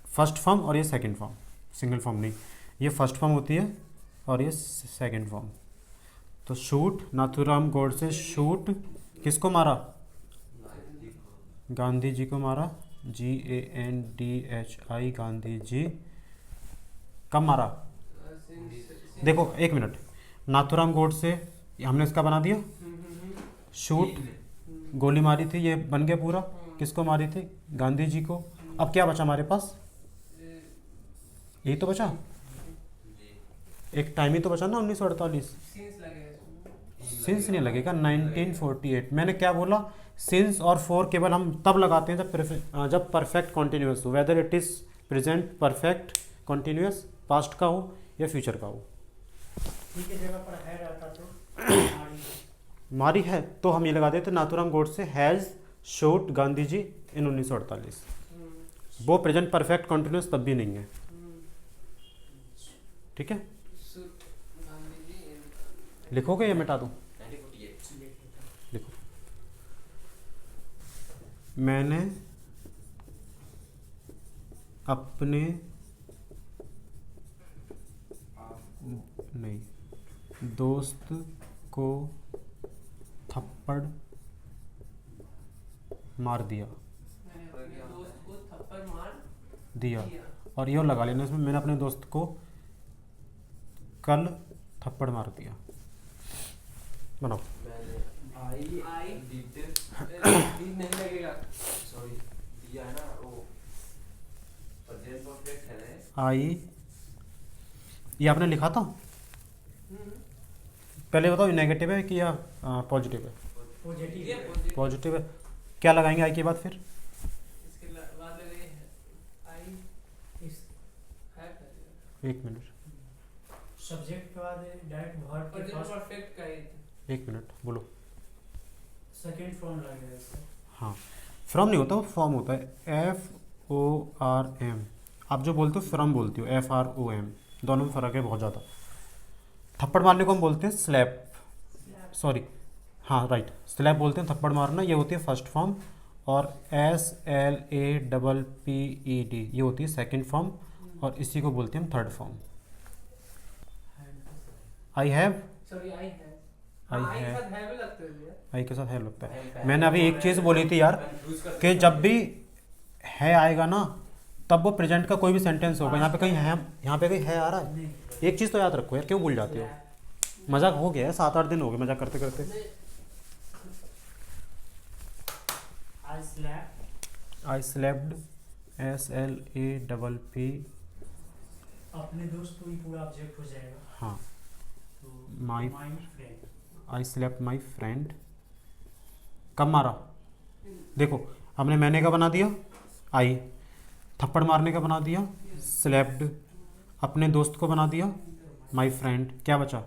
फर्स्ट फॉर्म, और ये सेकंड फॉर्म। सिंगल फॉर्म नहीं, ये फर्स्ट फॉर्म होती है और ये सेकंड फॉर्म। तो शूट, नाथूराम गोडसे शूट, किसको मारा? गांधी जी को मारा। GANDHI, गांधी जी। कब मारा? देखो 1 मिनट, नाथूराम गोडसे हमने इसका बना दिया। शूट, गोली मारी थी, ये बन गया पूरा। किसको मारी थी? गांधी जी को। अब क्या बचा हमारे पास? यही तो बचा, एक टाइम ही तो बचा ना, 1948।
सीन्स लगेगा इसमें।
सिंस नहीं लगेगा, 1948। मैंने क्या बोला? सिंस और फॉर केवल हम तब लगाते हैं जब परफेक्ट कॉन्टिन्यूस हो, whether it is present perfect continuous, past का हो या फ्यूचर का हो।
ठीक है, जगह पर है रहता तो
मारी है तो हम ये लगा देते, नाथूराम गोडसे हैज़ शॉट गांधी जी इन 1948। वो प्रेजेंट परफेक्ट कॉन्टिन्यूस तब भी नहीं है। ठीक है,
गांधी जी
लिखोगे या मिटा दूँ?
1948.
लिखो। मैंने अपने नहीं दोस्त को थप्पड़ मार दिया।
मैंने अपने दोस्त को थप्पड़ मार
दिया
दिया।
और ये लगा लेना इसमें, मैंने अपने दोस्त को कल थप्पड़ मार दिया। बनाओ।
मैंने
आई
did
डी नहीं लगेगा।
sorry दिया है ना, वो present perfect है ना.
आई, ये आपने लिखा था? पहले बताओ ये नेगेटिव है कि या पॉजिटिव है?
पॉजिटिव
ये
है।
पॉजिटिव।
पॉजिटिव है। क्या लगाएंगे आई के बाद फिर?
इसके बाद लगे आई
इस
है पहले।
1 मिनट,
सब्जेक्ट के बाद डायरेक्ट वर्ब के
प्रेजेंट
फर्स्ट
परफेक्ट का ही
1 मिनट बोलो।
सेकंड फॉर्म लगेगा इसका।
हाँ, फ्रॉम नहीं होता, वो फॉर्म होता है। FORM। आप जो बोलते हो फ्रॉम बोलती हो, FROM, दोनों में फ़र्क है बहुत ज़्यादा। थप्पड़ मारने को हम बोलते हैं स्लैप, सॉरी, हाँ राइट, स्लैप बोलते हैं थप्पड़ मारना, ये होती है फर्स्ट फॉर्म। और SLAPPED ये होती है सेकंड फॉर्म, और इसी को बोलते हैं हम third form. I have,
sorry I है।
आई
आई के
है,
साथ है भी लगता है भैया।
आई के साथ है लगता है। मैंने अभी एक चीज़ बोली थी यार, कि जब भी है आएगा ना, तब वो प्रेजेंट का कोई भी सेंटेंस होगा। यहाँ पे कहीं है, यहाँ पे कहीं है आ रहा है।
नहीं,
एक चीज़ तो याद रखो यार, क्यों भूल जाते हो? मजाक हो गया है, 7-8 दिन हो गए मजाक करते करते। आई स्लेप्ड SLAPP।
अपने दोस्त को ही पूरा ऑब्जेक्ट हो जाएगा।
हाँ,
तो
my
friend.
I slept my friend. कब मारा? देखो हमने मैंने का बना दिया आई, थप्पड़ मारने का बना दिया स्लेप्ड, अपने दोस्त को बना दिया माई फ्रेंड। क्या बचा?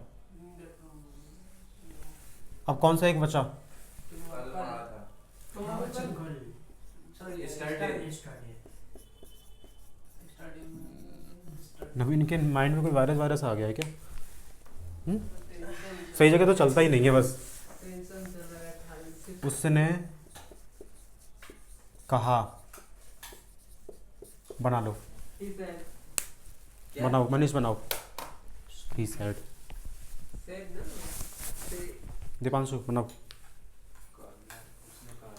अब कौन सा एक बचा?
कल पढ़ा था।
नवीन के माइंड में कोई वायरस आ गया है क्या? सही जगह तो चलता ही नहीं है बस।
टेंशन चल रहा है खाली सिर्फ।
उसने कहा, बना लो,
He said,
क्या?
बनाओ मनीष बनाओ। He said.
said ना, say,
दीपांशु बनाओ।
उसने कहा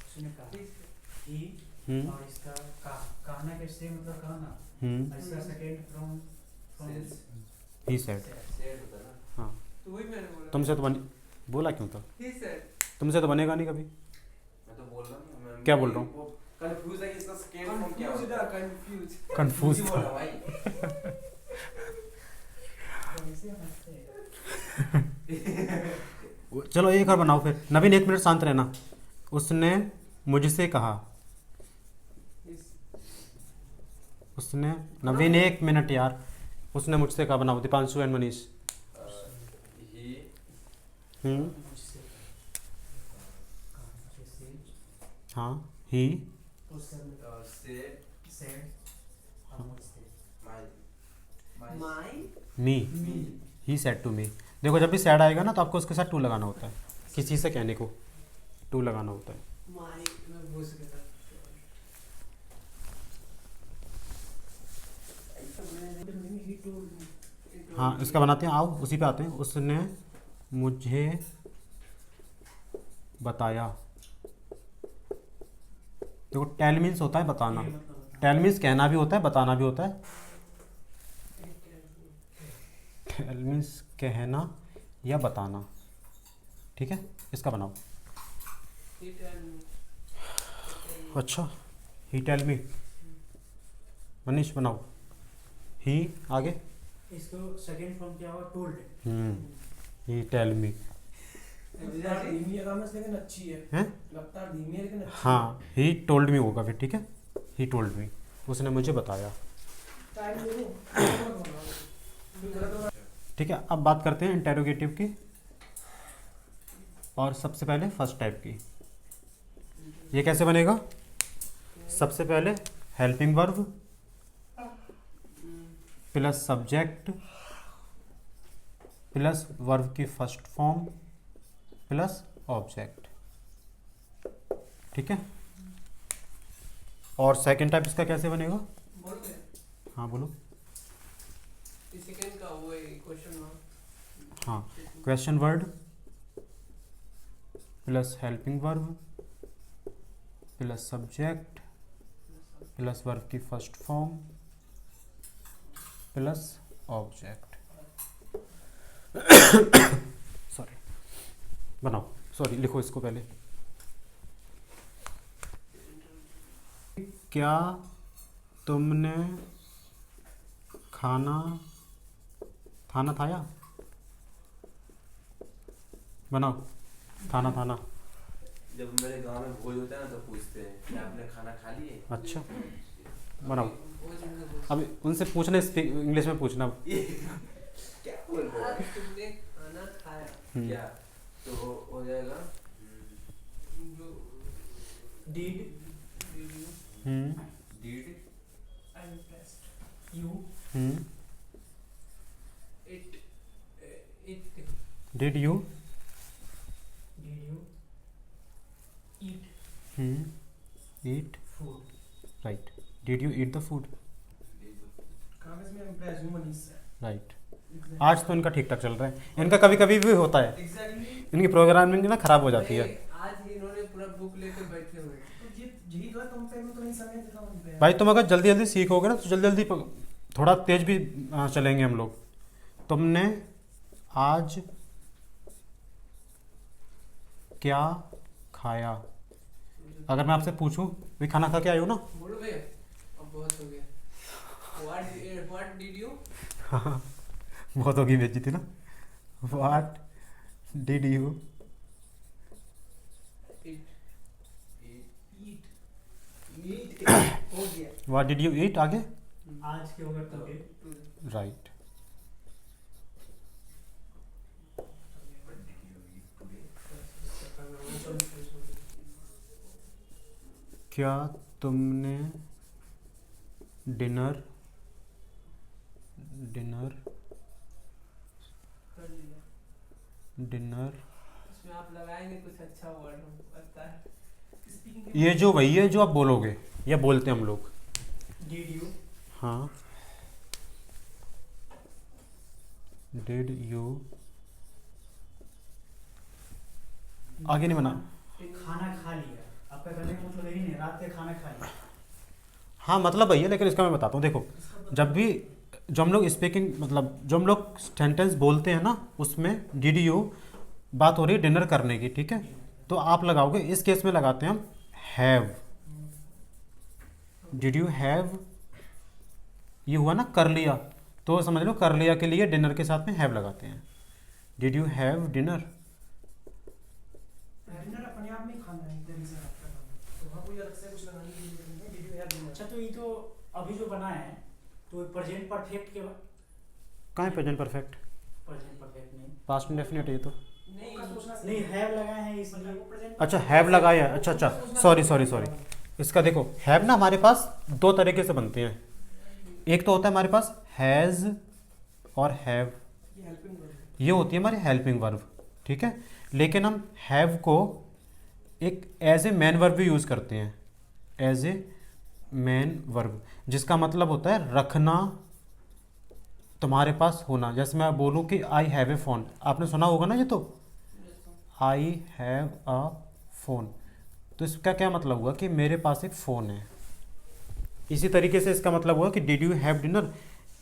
उसने कहा
he said,
ही
हम्म
और इसका कहना कैसे मतलब कहना
हम्म
इसका second from
Says.
He said.
Said होता ना।
हाँ,
तो वही मैंने बोला।
तुमसे तो बन बोला क्यों था?
He said,
तुमसे तो बनेगा नहीं कभी।
मैं तो बोल रहा हूँ। मैं
क्या बोल रहा हूँ?
कंफ्यूज है कि इसका सेकंड फॉर्म क्या
confused
होता है।
था, confused।
कंफ्यूज
बोल रहा हूँ भाई।
ऐसे हंसते हैं।
चलो एक और बनाओ फिर। नवीन 1 मिनट शांत रहना। उसने मुझसे कहा, उसने नवीन 1 मिनट यार। उसने मुझसे कहा, बनाओ दीपांशु एंड मनीष।
ही
मुझसे कहना कैसे
हाँ, ही
उससे
सेड
और मुझसे
my
My,
me,
me,
he said to me. देखो जब भी सैड आएगा ना तो आपको उसके साथ टू लगाना होता है, किसी से कहने को टू लगाना होता है।
my, मैं भूल गया था। He told me, he told
हाँ,
me।
इसका बनाते हैं, आओ उसी पे आते हैं। उसने मुझे बताया। देखो टेल मीन्स होता है बताना,
ये मतलब
टेल मीन्स कहना भी होता है, बताना भी होता है। टेल मीन्स कहना या बताना, ठीक है। इसका बनाओ।
He told me,
अच्छा, ही टेल मी। मनीष बनाओ। ही आगे।
इसको सेकंड फॉर्म क्या हुआ टोल्ड
ही टेल मी।
धीमी है कामस लेकिन अच्छी है।
हैं?
लगता है धीमी है लेकिन अच्छी
हाँ, ही टोल्ड मी होगा फिर, ठीक है। ही टोल्ड मी, उसने मुझे बताया,
टाइम दे दो।
ठीक है। अब बात करते हैं इंटेरोगेटिव की, और सबसे पहले फर्स्ट टाइप की। ये कैसे बनेगा? सबसे पहले helping verb plus subject plus verb की फर्स्ट फॉर्म प्लस ऑब्जेक्ट, ठीक है। और सेकंड टाइप इसका कैसे बनेगा?
बोल रहे हैं?
हाँ बोलो।
इस सेकंड का वो है क्वेश्चन मार्क।
हाँ, question word plus helping verb plus subject plus verb की first form plus object. Sorry, बनाओ। सॉरी, लिखो इसको पहले। क्या तुमने खाना खाया? बनाओ, खाना।
जब मेरे गांव में भोज होता है ना तो पूछते हैं कि आपने खाना खा लिए।
अच्छा, बनाओ।
वो जो मैं बोल
अब उनसे पूछना, इंग्लिश में पूछना।
क्या बोल रहे
आज
हो?
तुमने खाना खाया।
क्या तो हो जाएगा
जो
did
did
I am impressed।
You
It
did you
eat
eat?
Food
right. Did you eat the food?
कामस में इम्प्रेस हूं मनीष से।
राइट। आज तो इनका ठीक ठाक चल रहा है, इनका कभी कभी भी होता है,
एग्जैक्टली।
इनकी प्रोग्रामिंग ना खराब हो जाती है।
आज इन्होंने पूरा बुक लेके बैठे हुए हैं।
तो यही तो है, तुम पे तो नहीं समय देता हूं इम्प्रेस।
भाई तुम अगर जल्दी जल्दी सीखोगे ना तो जल्दी जल्दी थोड़ा तेज भी चलेंगे हम लोग। तुमने आज क्या खाया। अगर मैं आपसे पूछूं भाई खाना खा के आए हो ना,
बोलो भैया, अब बहुत हो गया। व्हाट डिड यू
हाँ बहुत होगी बेइज्जती ना। What did you
eat?
Eat हो गया।
व्हाट डिड यू ईट आगे।
आज के होगा तो
राइट। क्या तुमने डिनर
कर लिया। इसमें आप लगाएंगे कुछ अच्छा वर्ड हमको पता है।
स्पीकिंग
ये जो वही है जो आप बोलोगे या बोलते हैं हम लोग।
डिड यू
हाँ डिड यू आगे नहीं बना।
खाना खा लिया, आपका कहने का मतलब यही नहीं, रात के खाना खा लिया।
हाँ मतलब वही है, लेकिन इसका मैं बताता हूँ। देखो जब भी जो हम लोग स्पीकिंग मतलब जो हम लोग सेंटेंस बोलते हैं ना, उसमें डिड यू बात हो रही है डिनर करने की, ठीक है। तो आप लगाओगे, इस केस में लगाते हैं हम हैव। डिड यू हैव, ये हुआ ना कर लिया, तो समझ लो कर लिया के लिए डिनर के साथ में हैव लगाते हैं। Did you have dinner.
Dinner अपने आप में खाना है, इधर से आपका खाना, तो वहाँ कोई अलग से कुछ लगाने की जरूरत नहीं है। Did you have dinner.
अच्छा तो ये तो अभी जो बना है तो प्रेजेंट परफेक्ट के
कहाँ है प्रेजेंट परफेक्ट।
प्रेजेंट परफेक्ट नहीं
पास्ट इंडेफिनिट है ये तो।
नहीं
का सोचना
नहीं हैव लगाए हैं इसलिए
वो प्रेजेंट।
अच्छा हैव लगाया है, अच्छा सॉरी। इसका देखो हैव ना हमारे पास दो तरीके से बनते हैं। एक तो होता है हमारे पास हैज़ और हैव,
ये हेल्पिंग वर्ब है।
ये होती है हमारी हेल्पिंग वर्ब, ठीक है। लेकिन हम हैव को एक एज ए मैन वर्ब भी यूज़ करते हैं, एज ए मैन वर्ब, जिसका मतलब होता है रखना, तुम्हारे पास होना। जैसे मैं बोलूँ कि आई हैव ए फ़ोन, आपने सुना होगा ना ये तो, आई हैव अ फ़ोन, तो इसका क्या मतलब हुआ कि मेरे पास एक फ़ोन है। इसी तरीके से इसका मतलब हुआ कि डिड यू हैव डिनर,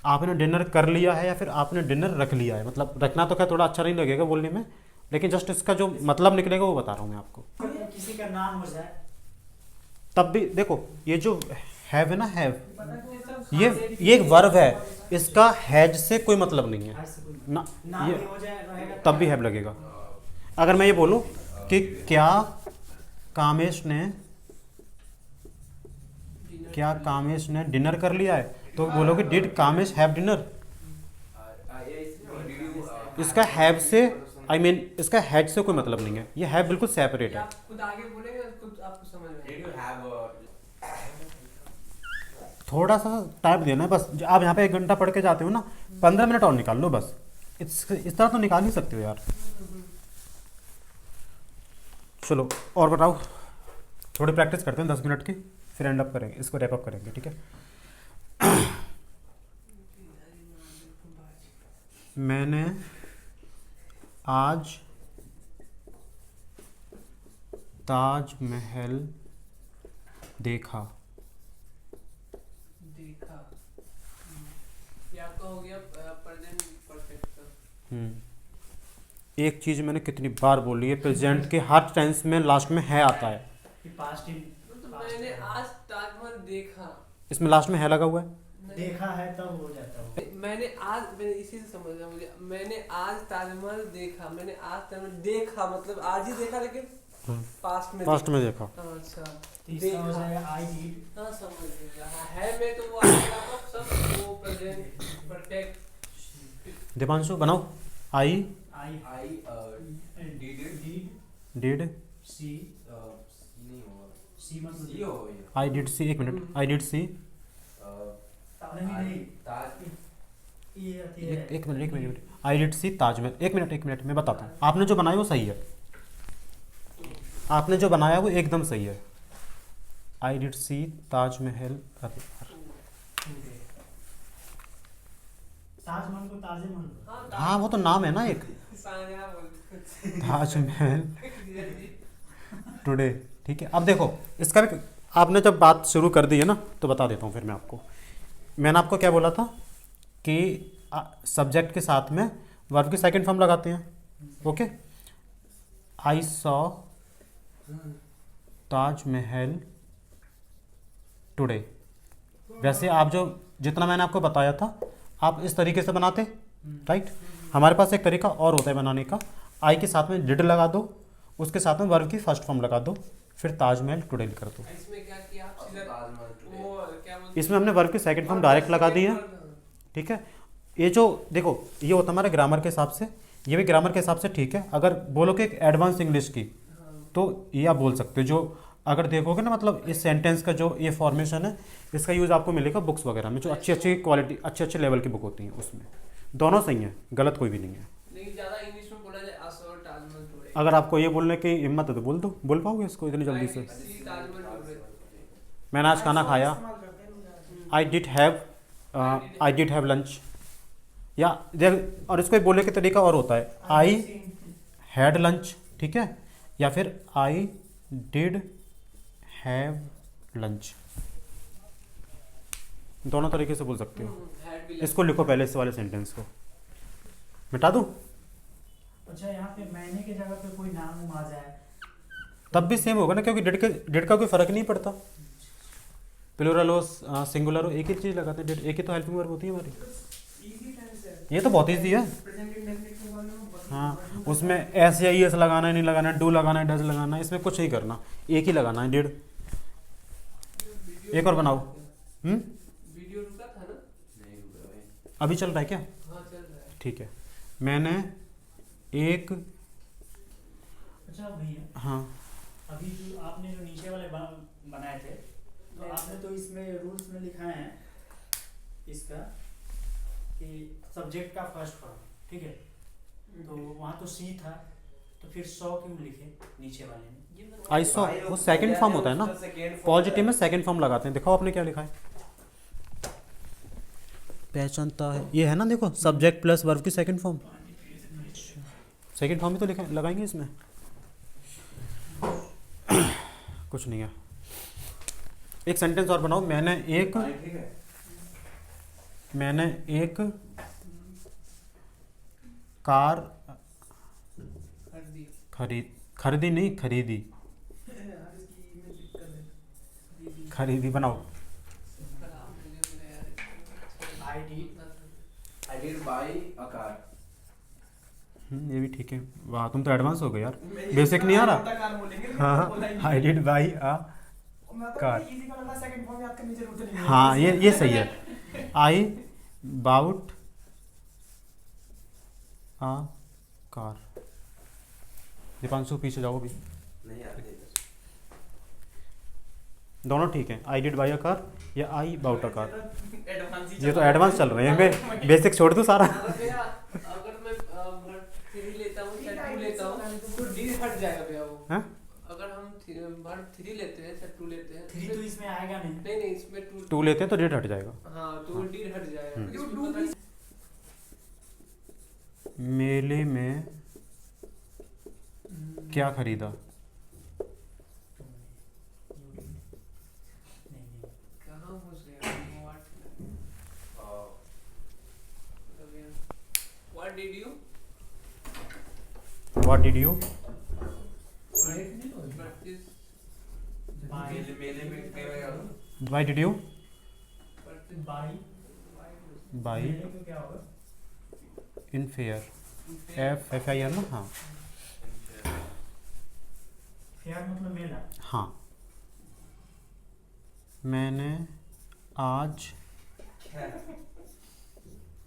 आपने डिनर कर लिया है या फिर आपने डिनर रख लिया है। मतलब रखना तो क्या थोड़ा अच्छा नहीं लगेगा बोलने में, लेकिन जस्ट इसका जो मतलब निकलेगा वो बता रहा हूँ मैं आपको।
किसी का नाम हो जाए
तब भी देखो ये जो हैव है ना, हैव
पता है कि सब
ये एक वर्ब है, इसका हैज से कोई मतलब नहीं है
आज से कोई
ना,
नाम
ये
भी हो जाए रहेगा
तब भी हैव लगेगा। अगर मैं ये बोलूँ कि क्या कामेश ने डिनर कर लिया है, तो बोलोगे डिड कामेश हैव डिनर। इसका हैव से इसका हैज से कोई मतलब नहीं है, ये हैव बिल्कुल सेपरेट है।
आप खुद आगे बोलेंगे खुद आपको समझ में
Did
आएगा।
you have
थोड़ा सा टाइम देना है बस। आप यहाँ पे 1 घंटा पढ़ के जाते हो ना, 15 मिनट और निकाल लो बस। इस तरह तो निकाल ही सकते हो यार। चलो और बताओ, थोड़ी प्रैक्टिस करते हैं 10 मिनट की, फिर एंड अप करेंगे, इसको रैप अप करेंगे, ठीक है। मैंने आज ताजमहल देखा।
ये आपका हो गया प्रेजेंट परफेक्ट का।
एक चीज़ मैंने कितनी बार बोली है, प्रेजेंट के हर टेंस में लास्ट में है आता है।
कि पास्ट इन
तो मैंने आज ताजमहल देखा,
इसमें लास्ट में है लगा हुआ है।
देखा है तब हो जाता है।
मैंने इसी से समझ रहा मुझे। मैंने आज ताजमहल देखा, मैंने आज ताजमहल देखा मतलब आज ही देखा, लेकिन पास्ट में
पास्ट में देखा।
अच्छा
तो इसका हो जाएगा आई डिड।
हाँ समझ गया। हाँ, है में तो वो आपका सब वो प्रेजेंट परफेक्ट।
दीपांशु बनाओ। आई
आई
डिड
सी
नहीं होगा,
सी मतलब
सी हो गया।
आई डिड सी, एक मिनट, आई डिड सी,
नहीं
ताज
ये आती है।
एक मिनट, आई डिड सी ताजमहल। एक मिनट मैं बताता हूँ। आपने जो बनाया वो सही है, आपने जो बनाया वो एकदम सही है। आई डिड सी ताजमहल।
ताजमहल को ताजमहल
हाँ वो तो नाम है ना एक,
सानिया बोल
ताजमहल टुडे, ठीक है। अब देखो इसका भी, आपने जब बात शुरू कर दी है ना, तो बता देता हूँ फिर मैं आपको। मैंने आपको क्या बोला था कि सब्जेक्ट के साथ में वर्ब की सेकंड फॉर्म लगाते हैं, okay. I saw Taj Mahal today. वैसे आप जो जितना मैंने आपको बताया था आप इस तरीके से बनाते, राइट। हमारे पास एक तरीका और होता है बनाने का, आई के साथ में डिड लगा दो, उसके साथ में वर्ब की फर्स्ट फॉर्म लगा दो, फिर ताजमहल टुडे कर दो।
इसमें क्या किया आप सीधा
ताजमहल टुडे।
वो क्या बोलते
इसमें हमने वर्ब की सेकंड फॉर्म डायरेक्ट लगा दी है, ठीक है। ये जो देखो ये होता है हमारे ग्रामर के हिसाब से, ये भी ग्रामर के हिसाब से ठीक है। अगर बोलो कि एक एडवांस इंग्लिश की तो ये आप बोल सकते हो। जो अगर देखोगे ना मतलब इस सेंटेंस का जो ये फॉर्मेशन है इसका यूज़ आपको मिलेगा बुक्स वगैरह में, जो अच्छी अच्छी क्वालिटी अच्छे अच्छे लेवल की बुक होती हैं उसमें। दोनों सही हैं, गलत कोई भी नहीं है।
लेकिन ज्यादा इंग्लिश में बोला जाए असर ताजमहल टुडे।
अगर आपको ये बोलने की हिम्मत है तो बोल दो, बोल पाओगे इसको इतनी जल्दी से।
ताजमहल टुडे।
मैंने आज खाना खाया,
इस्तेमाल करते हैं लोग।
I did have lunch. या और इसको एक बोलने का तरीका और होता है, आई हैड लंच, ठीक है, या फिर आई डिड हैव लंच। दोनों तरीके से बोल सकते हो।
हैड भी
इसको लिखो पहले इस वाले सेंटेंस को, मिटा दूँ
अच्छा यहाँ पे मैंने की जगह पे कोई नाम उम आ जाए
तब भी सेम होगा ना, क्योंकि डिड का कोई फर्क नहीं पड़ता। प्लूरल हो सिंगुलर हो एक ही चीज़ लगाते हैं, डिड एक ही तो हेल्पिंग वर्ब होती है हमारी।
इजी टेंस है।
ये तो बहुत ईजी है।
प्रेजेंट इंडेफिनिट के वाले में
हाँ, उसमें एस या ई एस लगाना है, नहीं लगाना है, डू लगाना है, डज लगाना है, इसमें कुछ नहीं करना, एक ही लगाना है डिड। एक और बनाओ।
वीडियो रुका था ना?
नहीं रुका भाई।
अभी चल रहा है क्या?
हाँ चल रहा है।
ठीक है। मैंने एक
अच्छा भैया
हाँ
अभी जो आपने जो नीचे वाले बनाए थे तो आपने तो इसमें रूल्स में लिखा है इसका कि सब्जेक्ट का फर्स्ट फॉर्म, ठीक है, तो वहाँ तो सी था तो फिर 100 क्यों लिखे नीचे वाले में?
आई सॉ, वो सेकंड फॉर्म होता है ना, पॉजिटिव में सेकंड फॉर्म लगाते हैं। दिखाओ आपने क्या लिखा है, पहचानता है ये है ना, देखो सब्जेक्ट प्लस वर्ब की सेकंड फॉर्म। सेकंड फॉर्म ही तो लिखा लगाएंगे इसमें, कुछ नहीं है। एक सेंटेंस और बनाओ, मैंने एक कार खरीदी नहीं खरीदी,
यार इसकी में दिक्कत है।
खरीदी बनाओ।
I did buy a car.
ये भी ठीक है। वाह तुम तो एडवांस हो गए यार, बेसिक नहीं आ रहा।
छोटा कार बोलेंगे,
हाँ,
बोला ही नहीं।
आई डिड बाई अ
मैं तो
कार।
इजी का लगा, सेकंड फॉर्म याद करने की जरूरत नहीं है।
हाँ ये सही है। I bought a car. Deepanshu पीछे जाओ अभी,
नहीं आते इधर।
दोनों ठीक है। I did buy a car या I bought a car,
advance ही
ये तो एडवांस चल रहे हैं। मैं बेसिक छोड़ दूँ सारा।
अगर भैया अगर मैं वर्ड 3 लेता हूँ या 2 लेता हूँ तो डी हट जाएगा भैया वो।
हाँ?
अगर हम वर्ड 3 लेते हैं या 2 लेते हैं
3 तो इसमें आएगा नहीं।
नहीं नहीं इसमें 2
टू लेते हैं तो डेट हट जाएगा।
हाँ तो डी हट जाएगा।
You
इसमें
do
पता
this।
मेले में क्या खरीदा?
कहाँ घुस गया what did you
what did you
practice
मेले में क्या
why did you
practice
by
by
मेले क्या होगा?
इन फेयर, एफ आई आर ना। हाँ
फेयर मतलब मेला।
हाँ, मैंने आज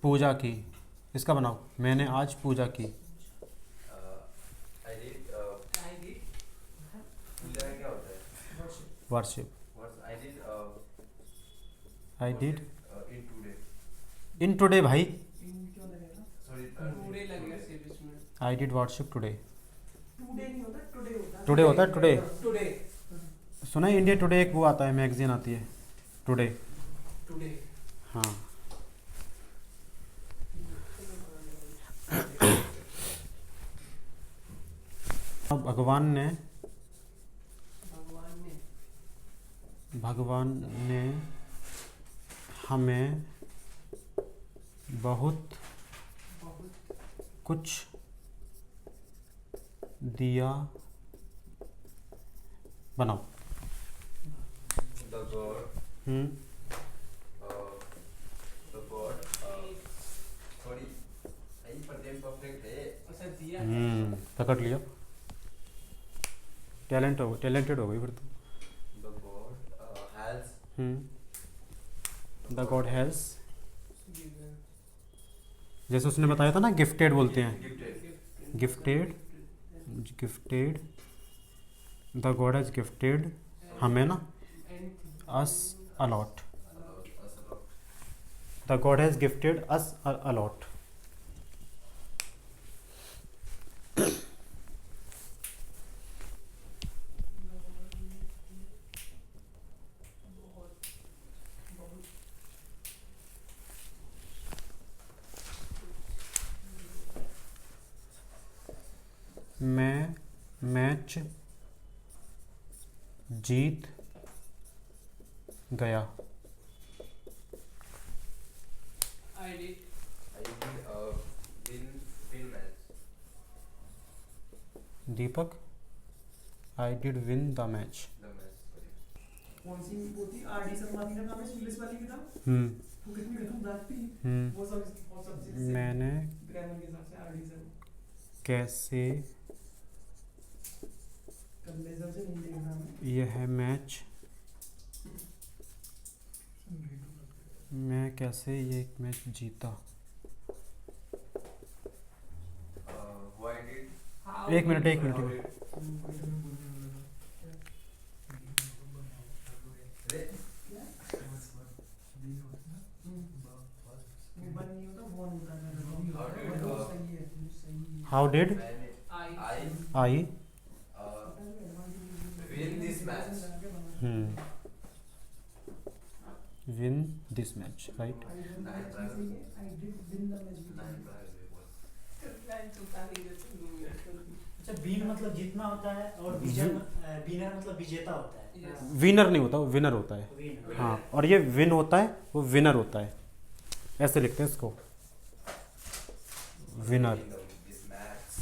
पूजा की। इसका बनाओ, मैंने आज पूजा की।
I did पूजा क्या होता है?
Worship.
I did
I did
in today.
In today भाई,
क्यों लगेगा?
Sorry.
पूरे लगेगा सिर्फ इसमें
I did worship today.
Today नहीं होता, टुडे होता है।
टुडे होता है, टुडे।
टुडे
सुना है इंडिया टुडे एक वो आता है, मैगजीन आती है टुडे।
टुडे
हाँ अब भगवान ने हमें बहुत कुछ दिया बनाओ।
The god,
hmm
the god, sorry, I present perfect है।
अच्छा दिया है।
पकड़ लिया। टैलेंटेड हो गई फिर तो।
The god has
the God has,
given,
जैसे उसने बताया था ना गिफ्टेड बोलते हैं,
gifted,
gifted, gifted, the God has gifted हमें ना
anything,
us allot,
us a lot.
The God has gifted us allot. मैं मैच जीत गया।
I did,
Win match.
Deepak, I did win the match.
The match. Sorry.
कौन सी वो थी RD Sharma थी ना नाम है इंग्लिश वाली की था
हम्म
वो कितनी खतरनाक थी
हम्म
वो सब
मैंने
ग्रामर के हिसाब से आरडी शर्मा
कैसे
कंप्लेजर से हिंदी का नाम है
यह मैच, मैं कैसे ये मैच जीता।
Why did?
how
एक मिनट,
did-
एक मिनट,
How
एक
did? अरे,
वो बन नहीं होता वो नहीं होता
How did,
वो सही है वो सही है
हाउ डिड
मैंने
I
I
win this match.
Win this match, right.
Nine prize was.
मैं चुका नहीं जैसे 2 मिनट।
अच्छा, बीन मतलब जीतना होता है और विनर मतलब विजेता होता है।
Yes.
विनर नहीं होता, वो विनर होता है।
विन,
हाँ, और ये विन होता है, वो विनर होता है, ऐसे लिखते हैं इसको, winner.
Winning of this match.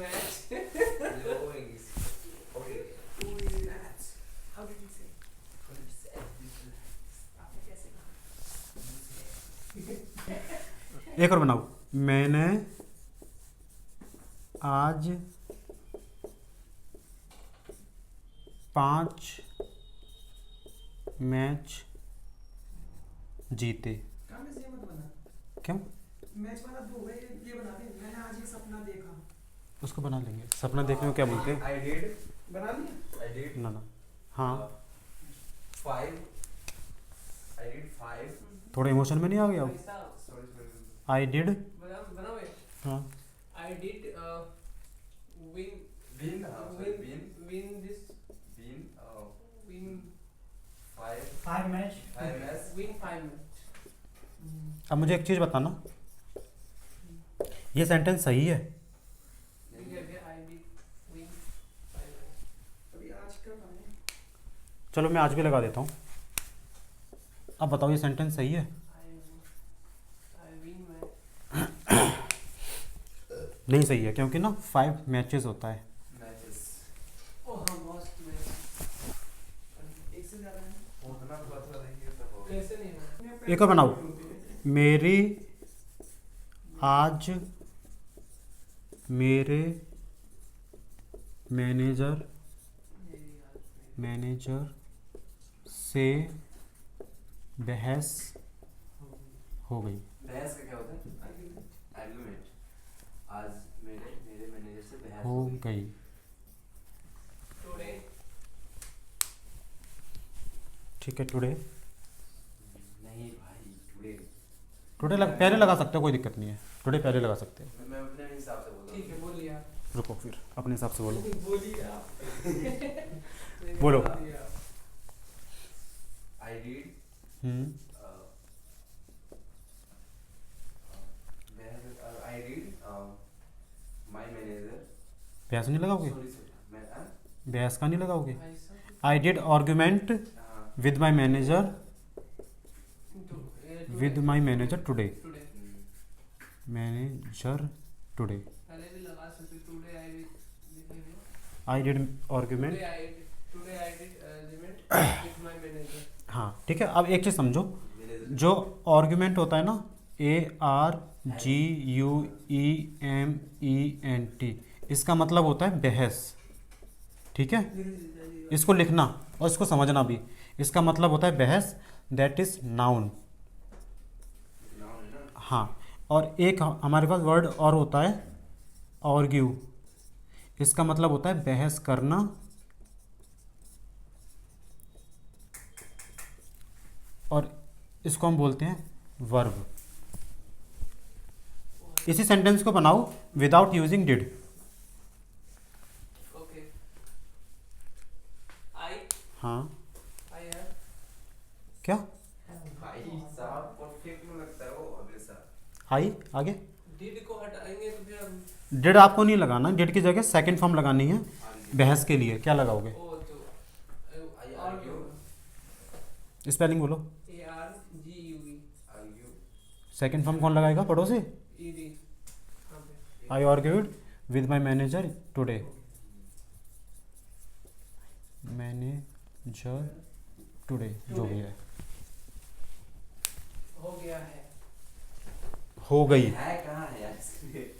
Match.
No English. Okay. Match.
How did you say?
What did you say?
आपने कैसे कहा?
एक और बनाओ। मैंने आज 5 मैच जीते।
काम में से मत बना
क्यों?
मैच वाला दो है ये बना दे मैंने आज एक सपना देखा
उसको बना लेंगे। सपना देखने को क्या बोलते हैं?
I did.
बना लिया
I did.
ना ना, हाँ,
5. I did 5.
थोड़ा इमोशन में नहीं आ गया?
ऐसा
Sorry.
आई डिड,
बनाओ ये।
हाँ,
I did win
Win. Sorry. Win.
win this
Win.
win
5.
5 match
5 match.
win 5 minutes.
अब मुझे एक चीज़ बताना, ये सेंटेंस सही है?
ठीक है I did win 5 minutes.
अभी आज का काम है
चलो मैं आज भी लगा देता हूँ। अब बताओ ये सेंटेंस सही है?
I win my
नहीं सही है, क्योंकि ना 5 मैचेस होता है।
Matches.
oh हाँ most match.
एक से ज्यादा है
उतना पता नहीं है तो
कैसे नहीं हुआ?
एक और बनाओ। मेरी आज मेरे मैनेजर से बहस हो गई।
बहस का क्या होता है? Argument. आज मेरे मैनेजर से बहस
हो
हो गई।
गई।
Today
ठीक है, टुडे।
नहीं भाई, टुडे।
टुडे पहले लगा सकते हो, कोई दिक्कत नहीं है। टुडे पहले लगा सकते हो।
मैं अपने हिसाब से बोल
ठीक है बोलिए आप।
रुको, फिर अपने हिसाब से बोलो।
बोलिए आप।
बोलो।
बोलिए आप।
I did.
Hmm
I did. My manager.
बहस नहीं लगाओगे?
Sorry. मैं
बहस का नहीं लगाओगे?
भाई साहब,
I did argument with my manager with my manager today.
Today
manager today.
पहले भी लगा सकते today I will
I did argument.
Today I did argument with my manager.
हाँ ठीक है, अब एक चीज़ समझो, जो आर्ग्यूमेंट होता है ना, ARGUEMENT, इसका मतलब होता है बहस। ठीक है, इसको लिखना और इसको समझना भी। इसका मतलब होता है बहस, दैट इज नाउन।
नाउन है ना।
हाँ, और एक हमारे पास वर्ड और होता है आर्ग्यू, इसका मतलब होता है बहस करना। और इसको हम बोलते हैं वर्ब। इसी सेंटेंस को बनाओ विदाउट यूजिंग डिड।
ओके। आई
हाँ
हैव।
क्या
भाई साहब परफेक्ट में लगता है वो हमेशा।
आई आगे।
डिड को हटाएंगे तो फिर हम
डिड आपको नहीं लगाना, डिड की जगह सेकंड फॉर्म लगानी है बहस के लिए। क्या लगाओगे?
ओ तो
I argue।
स्पेलिंग बोलो।
ARGUE
argue.
सेकंड फॉर्म कौन लगाएगा? पड़ोसी।
ED। हाँ पे
I argued with my manager today. Manager today जो भी है,
हो गया है।
हो गई।
है कहाँ है यार इसमें?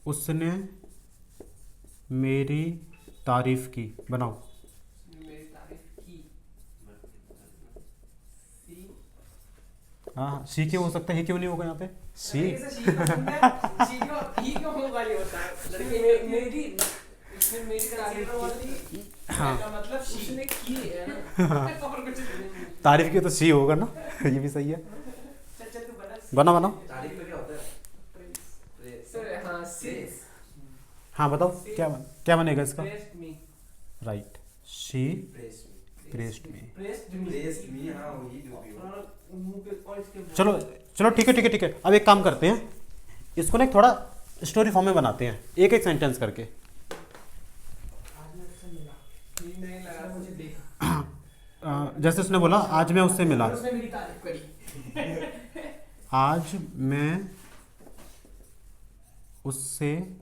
उसने मेरी तारीफ की। बनाओ।
मेरी तारीफ की। सी
हाँ सी क्यों हो सकता है, ही क्यों नहीं होगा यहाँ पे? सी।
ऐसे शी का सुनना शी क्यों ही क्यों होगा ये होता है लड़की
मेरी उसने मेरी तारीफ की।
हाँ
का मतलब शी
उसने की है ना।
और कुछ नहीं
तारीफ की तो सी होगा ना। ये भी सही है।
चल चल तू बना
बना बनाओ।
तारीफ पे क्या होता है? प्रेस।
सर हाँ सी
प्रेस।
हाँ बताओ क्या क्या बनेगा इसका?
Pressed me.
Right, she
press me.
Pressed me.
Pressed me.
Press me, हाँ वही जो भी हो।
और मुंह पे और इसके
चलो चलो ठीक है ठीक है ठीक है। अब एक काम करते हैं, इसको ना एक थोड़ा स्टोरी फॉर्म में बनाते हैं, एक एक सेंटेंस करके।
आज मैं उससे मिला
ये नहीं लगा
उसने मुझे
मुझे।
देखा
जैसे उसने बोला आज मैं उससे मिला,
और उसने मेरी तारीफ करी
आज मैं उससे,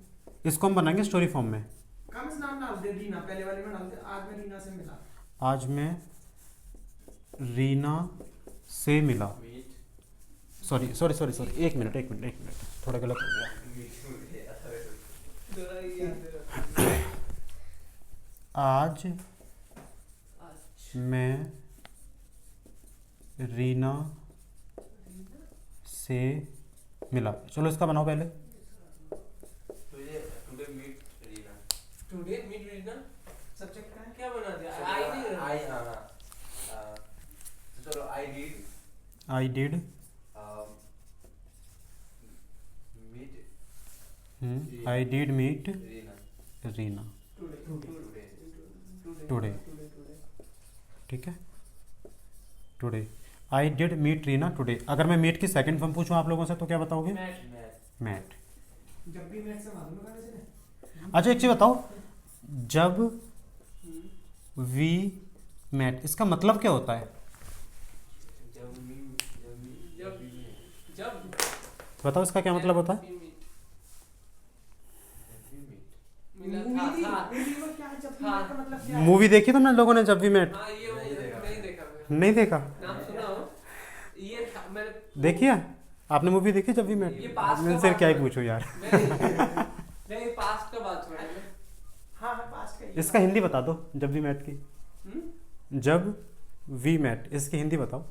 इसको हम बनाएंगे स्टोरी फॉर्म में।
कम से नाम डाल दे रीना, पहले वाले में डाल दे आज मैं रीना से मिला।
आज मैं रीना से मिला।
Meet.
Sorry sorry sorry sorry, एक मिनट एक मिनट एक मिनट, थोड़ा गलत हो गया।
मीट हो गया।
थोड़ा ये याद रखो।
आज
आज
मैं रीना से मिला। चलो इसका बनाओ पहले।
Today meet Reena.
Today meet Reena.
Subject का है
क्या बना दिया? आई नहीं
आई हाँ हाँ। तो चलो I did
I did
meet
I did meet
Reena
Reena
today
today.
Today.
Today.
ठीक है, today I did meet Reena today. अगर मैं मीट की सेकंड फॉर्म पूछूं आप लोगों से तो क्या बताओगे?
मैट।
मैट।
मैट।
जब भी मैथ से मालूम है वैसे ने
अच्छा एक चीज बताओ, जब वी मैट, इसका मतलब क्या होता है?
जब
बताओ इसका क्या मतलब होता है?
मिला
मूवी
था।
मूवी में क्या है जब भी
हाँ।
मैथ का मतलब क्या है?
मूवी देखी तुमने लोगों ने जब वी मैट?
हाँ ये
नहीं देखा।
नहीं देखा मैं।
नहीं देखा?
नाम सुना हो? ये था मैंने
देखी है आपने मूवी देखी जब वी मैट?
ये पास
मैं
का
से
बात
क्या ही
है।
पूछूं यार।
नहीं पास्ट का बात छोड़ा है।
हाँ हाँ पास का ही है।
इसका हिंदी बता दो, जब वी मैट की।
हम्म?
जब वी मैट, इसकी हिंदी बताओ।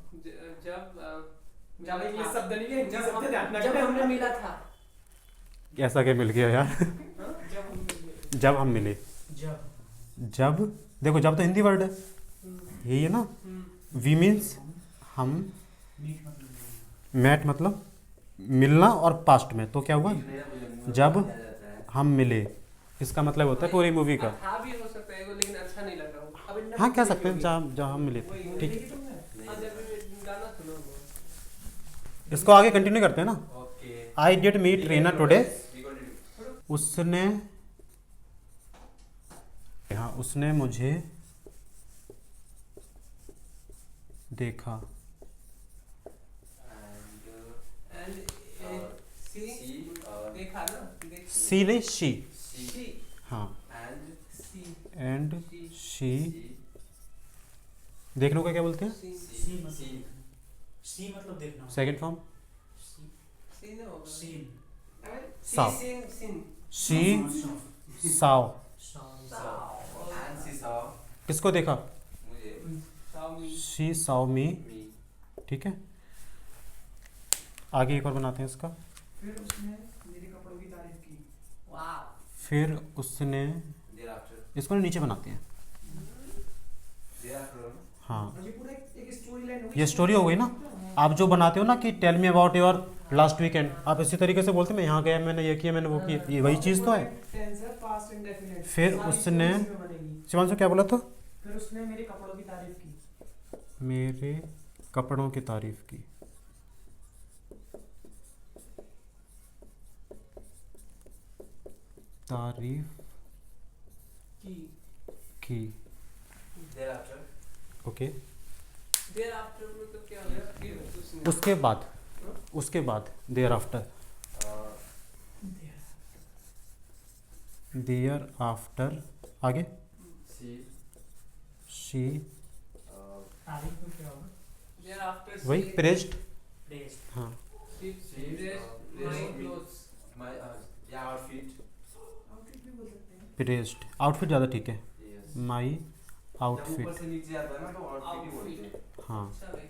जब इंग्लिश शब्द नहीं है हिंदी शब्द ध्यान
जब हमने मिला था।
ऐसा क्या मिल गया यार?
हाँ? जब हम मिले।
जब हम मिले।
जब
जब देखो, जब तो हिंदी वर्ड है, यही है ना। वी मीन्स हम,
मीट मतलब
मैट मतलब मिलना, और पास्ट में तो क्या हुआ? जब हम मिले, इसका मतलब होता है पूरी मूवी का।
था भी हो सकता है लेकिन अच्छा नहीं लगा वो। अब इतना
हाँ कह सकते हैं जब जब हम मिले थे।
वही-
ठीक
देखी
है,
तुमने?
हाँ, जब भी गाना सुना होगा।
इसको आगे कंटिन्यू करते हैं ना।
Okay.
I did meet Reena today. उसने, हाँ उसने मुझे देखा।
एंड सी देखा ना? देख
सी नहीं शी।
सी
हाँ
and
see
and she
see
देखने को क्या बोलते हैं?
सी
सी मतलब सी मतलब देखना होगा।
सेकंड फॉर्म
सी
सी ना होगा
seen
saw.
Seen seen
she saw
and she saw
किसको देखा?
मुझे
सामी
शी साव मी।
me
ठीक है, आगे एक और बनाते हैं इसका।
फिर उसने मेरे कपड़ों की तारीफ की।
वाओ
फिर उसने,
thereafter
इसको ना नीचे बनाते हैं।
thereafter
हाँ
और ये पूरा एक स्टोरी लाइन हो
ये स्टोरी हो गई ना। आप जो बनाते हो ना कि tell me about your last weekend, आप इसी तरीके से बोलते हैं मैं यहाँ गया, मैंने ये किया, मैंने वो किया, ये वही चीज़ तो है।
टेंस है पास्ट इंडेफिनिट।
फिर उसने, शिवांशु क्या बोला था?
फिर उसने मेरे कपड़ों की तारीफ की।
मेरे कपड़ों की तारीफ की। तारीफ
की
की।
thereafter
ओके,
देयर आफ्टर मतलब क्या हो गया फिर उसने
उसके बाद, उसके बाद thereafter,
uh,
thereafter आगे
she
शी
तारीफ में क्या होगा?
देयर आफ्टर
वही प्रेज्ड।
प्रेज
हाँ
she
she
dress my
praised me.
Clothes
my yeah outfit
outfit भी बोल सकते हैं।
प्रेज्ड, आउटफिट ज़्यादा ठीक है।
yes
माई
जब ऊपर
आउटफिट।
से नीचे आता है ना तो आउटफिट ही बोलते हैं
हाँ,
अच्छा भाई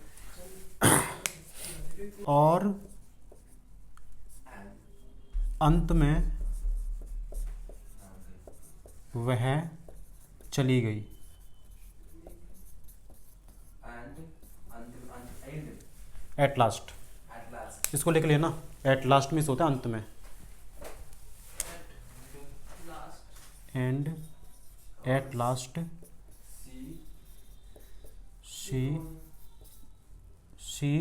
और
and
अंत में
okay.
वह चली गई।
and
at last,
at last
इसको लेकर लेना। एट लास्ट में होता है अंत में।
Last
and at last
she
she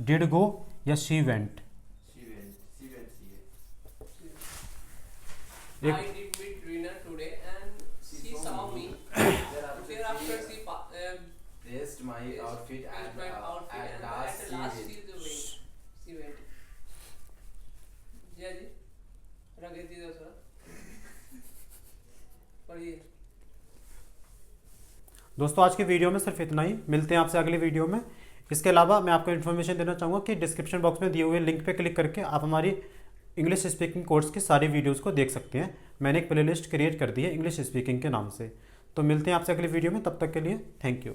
did go या शी वेंट।
she went
एक-
I did meet Rina today and she saw me. Thereafter she
praised my outfit
praised
and
my outfit
at
and
last
at
she
last
went.
she went. जय जी रंगे दीजिए थोड़ा पढ़िए।
दोस्तों आज की video में सिर्फ इतना ही, मिलते हैं आपसे अगली वीडियो में। इसके अलावा मैं आपको इन्फॉर्मेशन देना चाहूँगा कि डिस्क्रिप्शन बॉक्स में दिए हुए लिंक पे क्लिक करके आप हमारी इंग्लिश स्पीकिंग कोर्स की सारी वीडियोस को देख सकते हैं। मैंने एक प्लेलिस्ट क्रिएट कर दी है इंग्लिश स्पीकिंग के नाम से। तो मिलते हैं आपसे अगली वीडियो में, तब तक के लिए थैंक यू।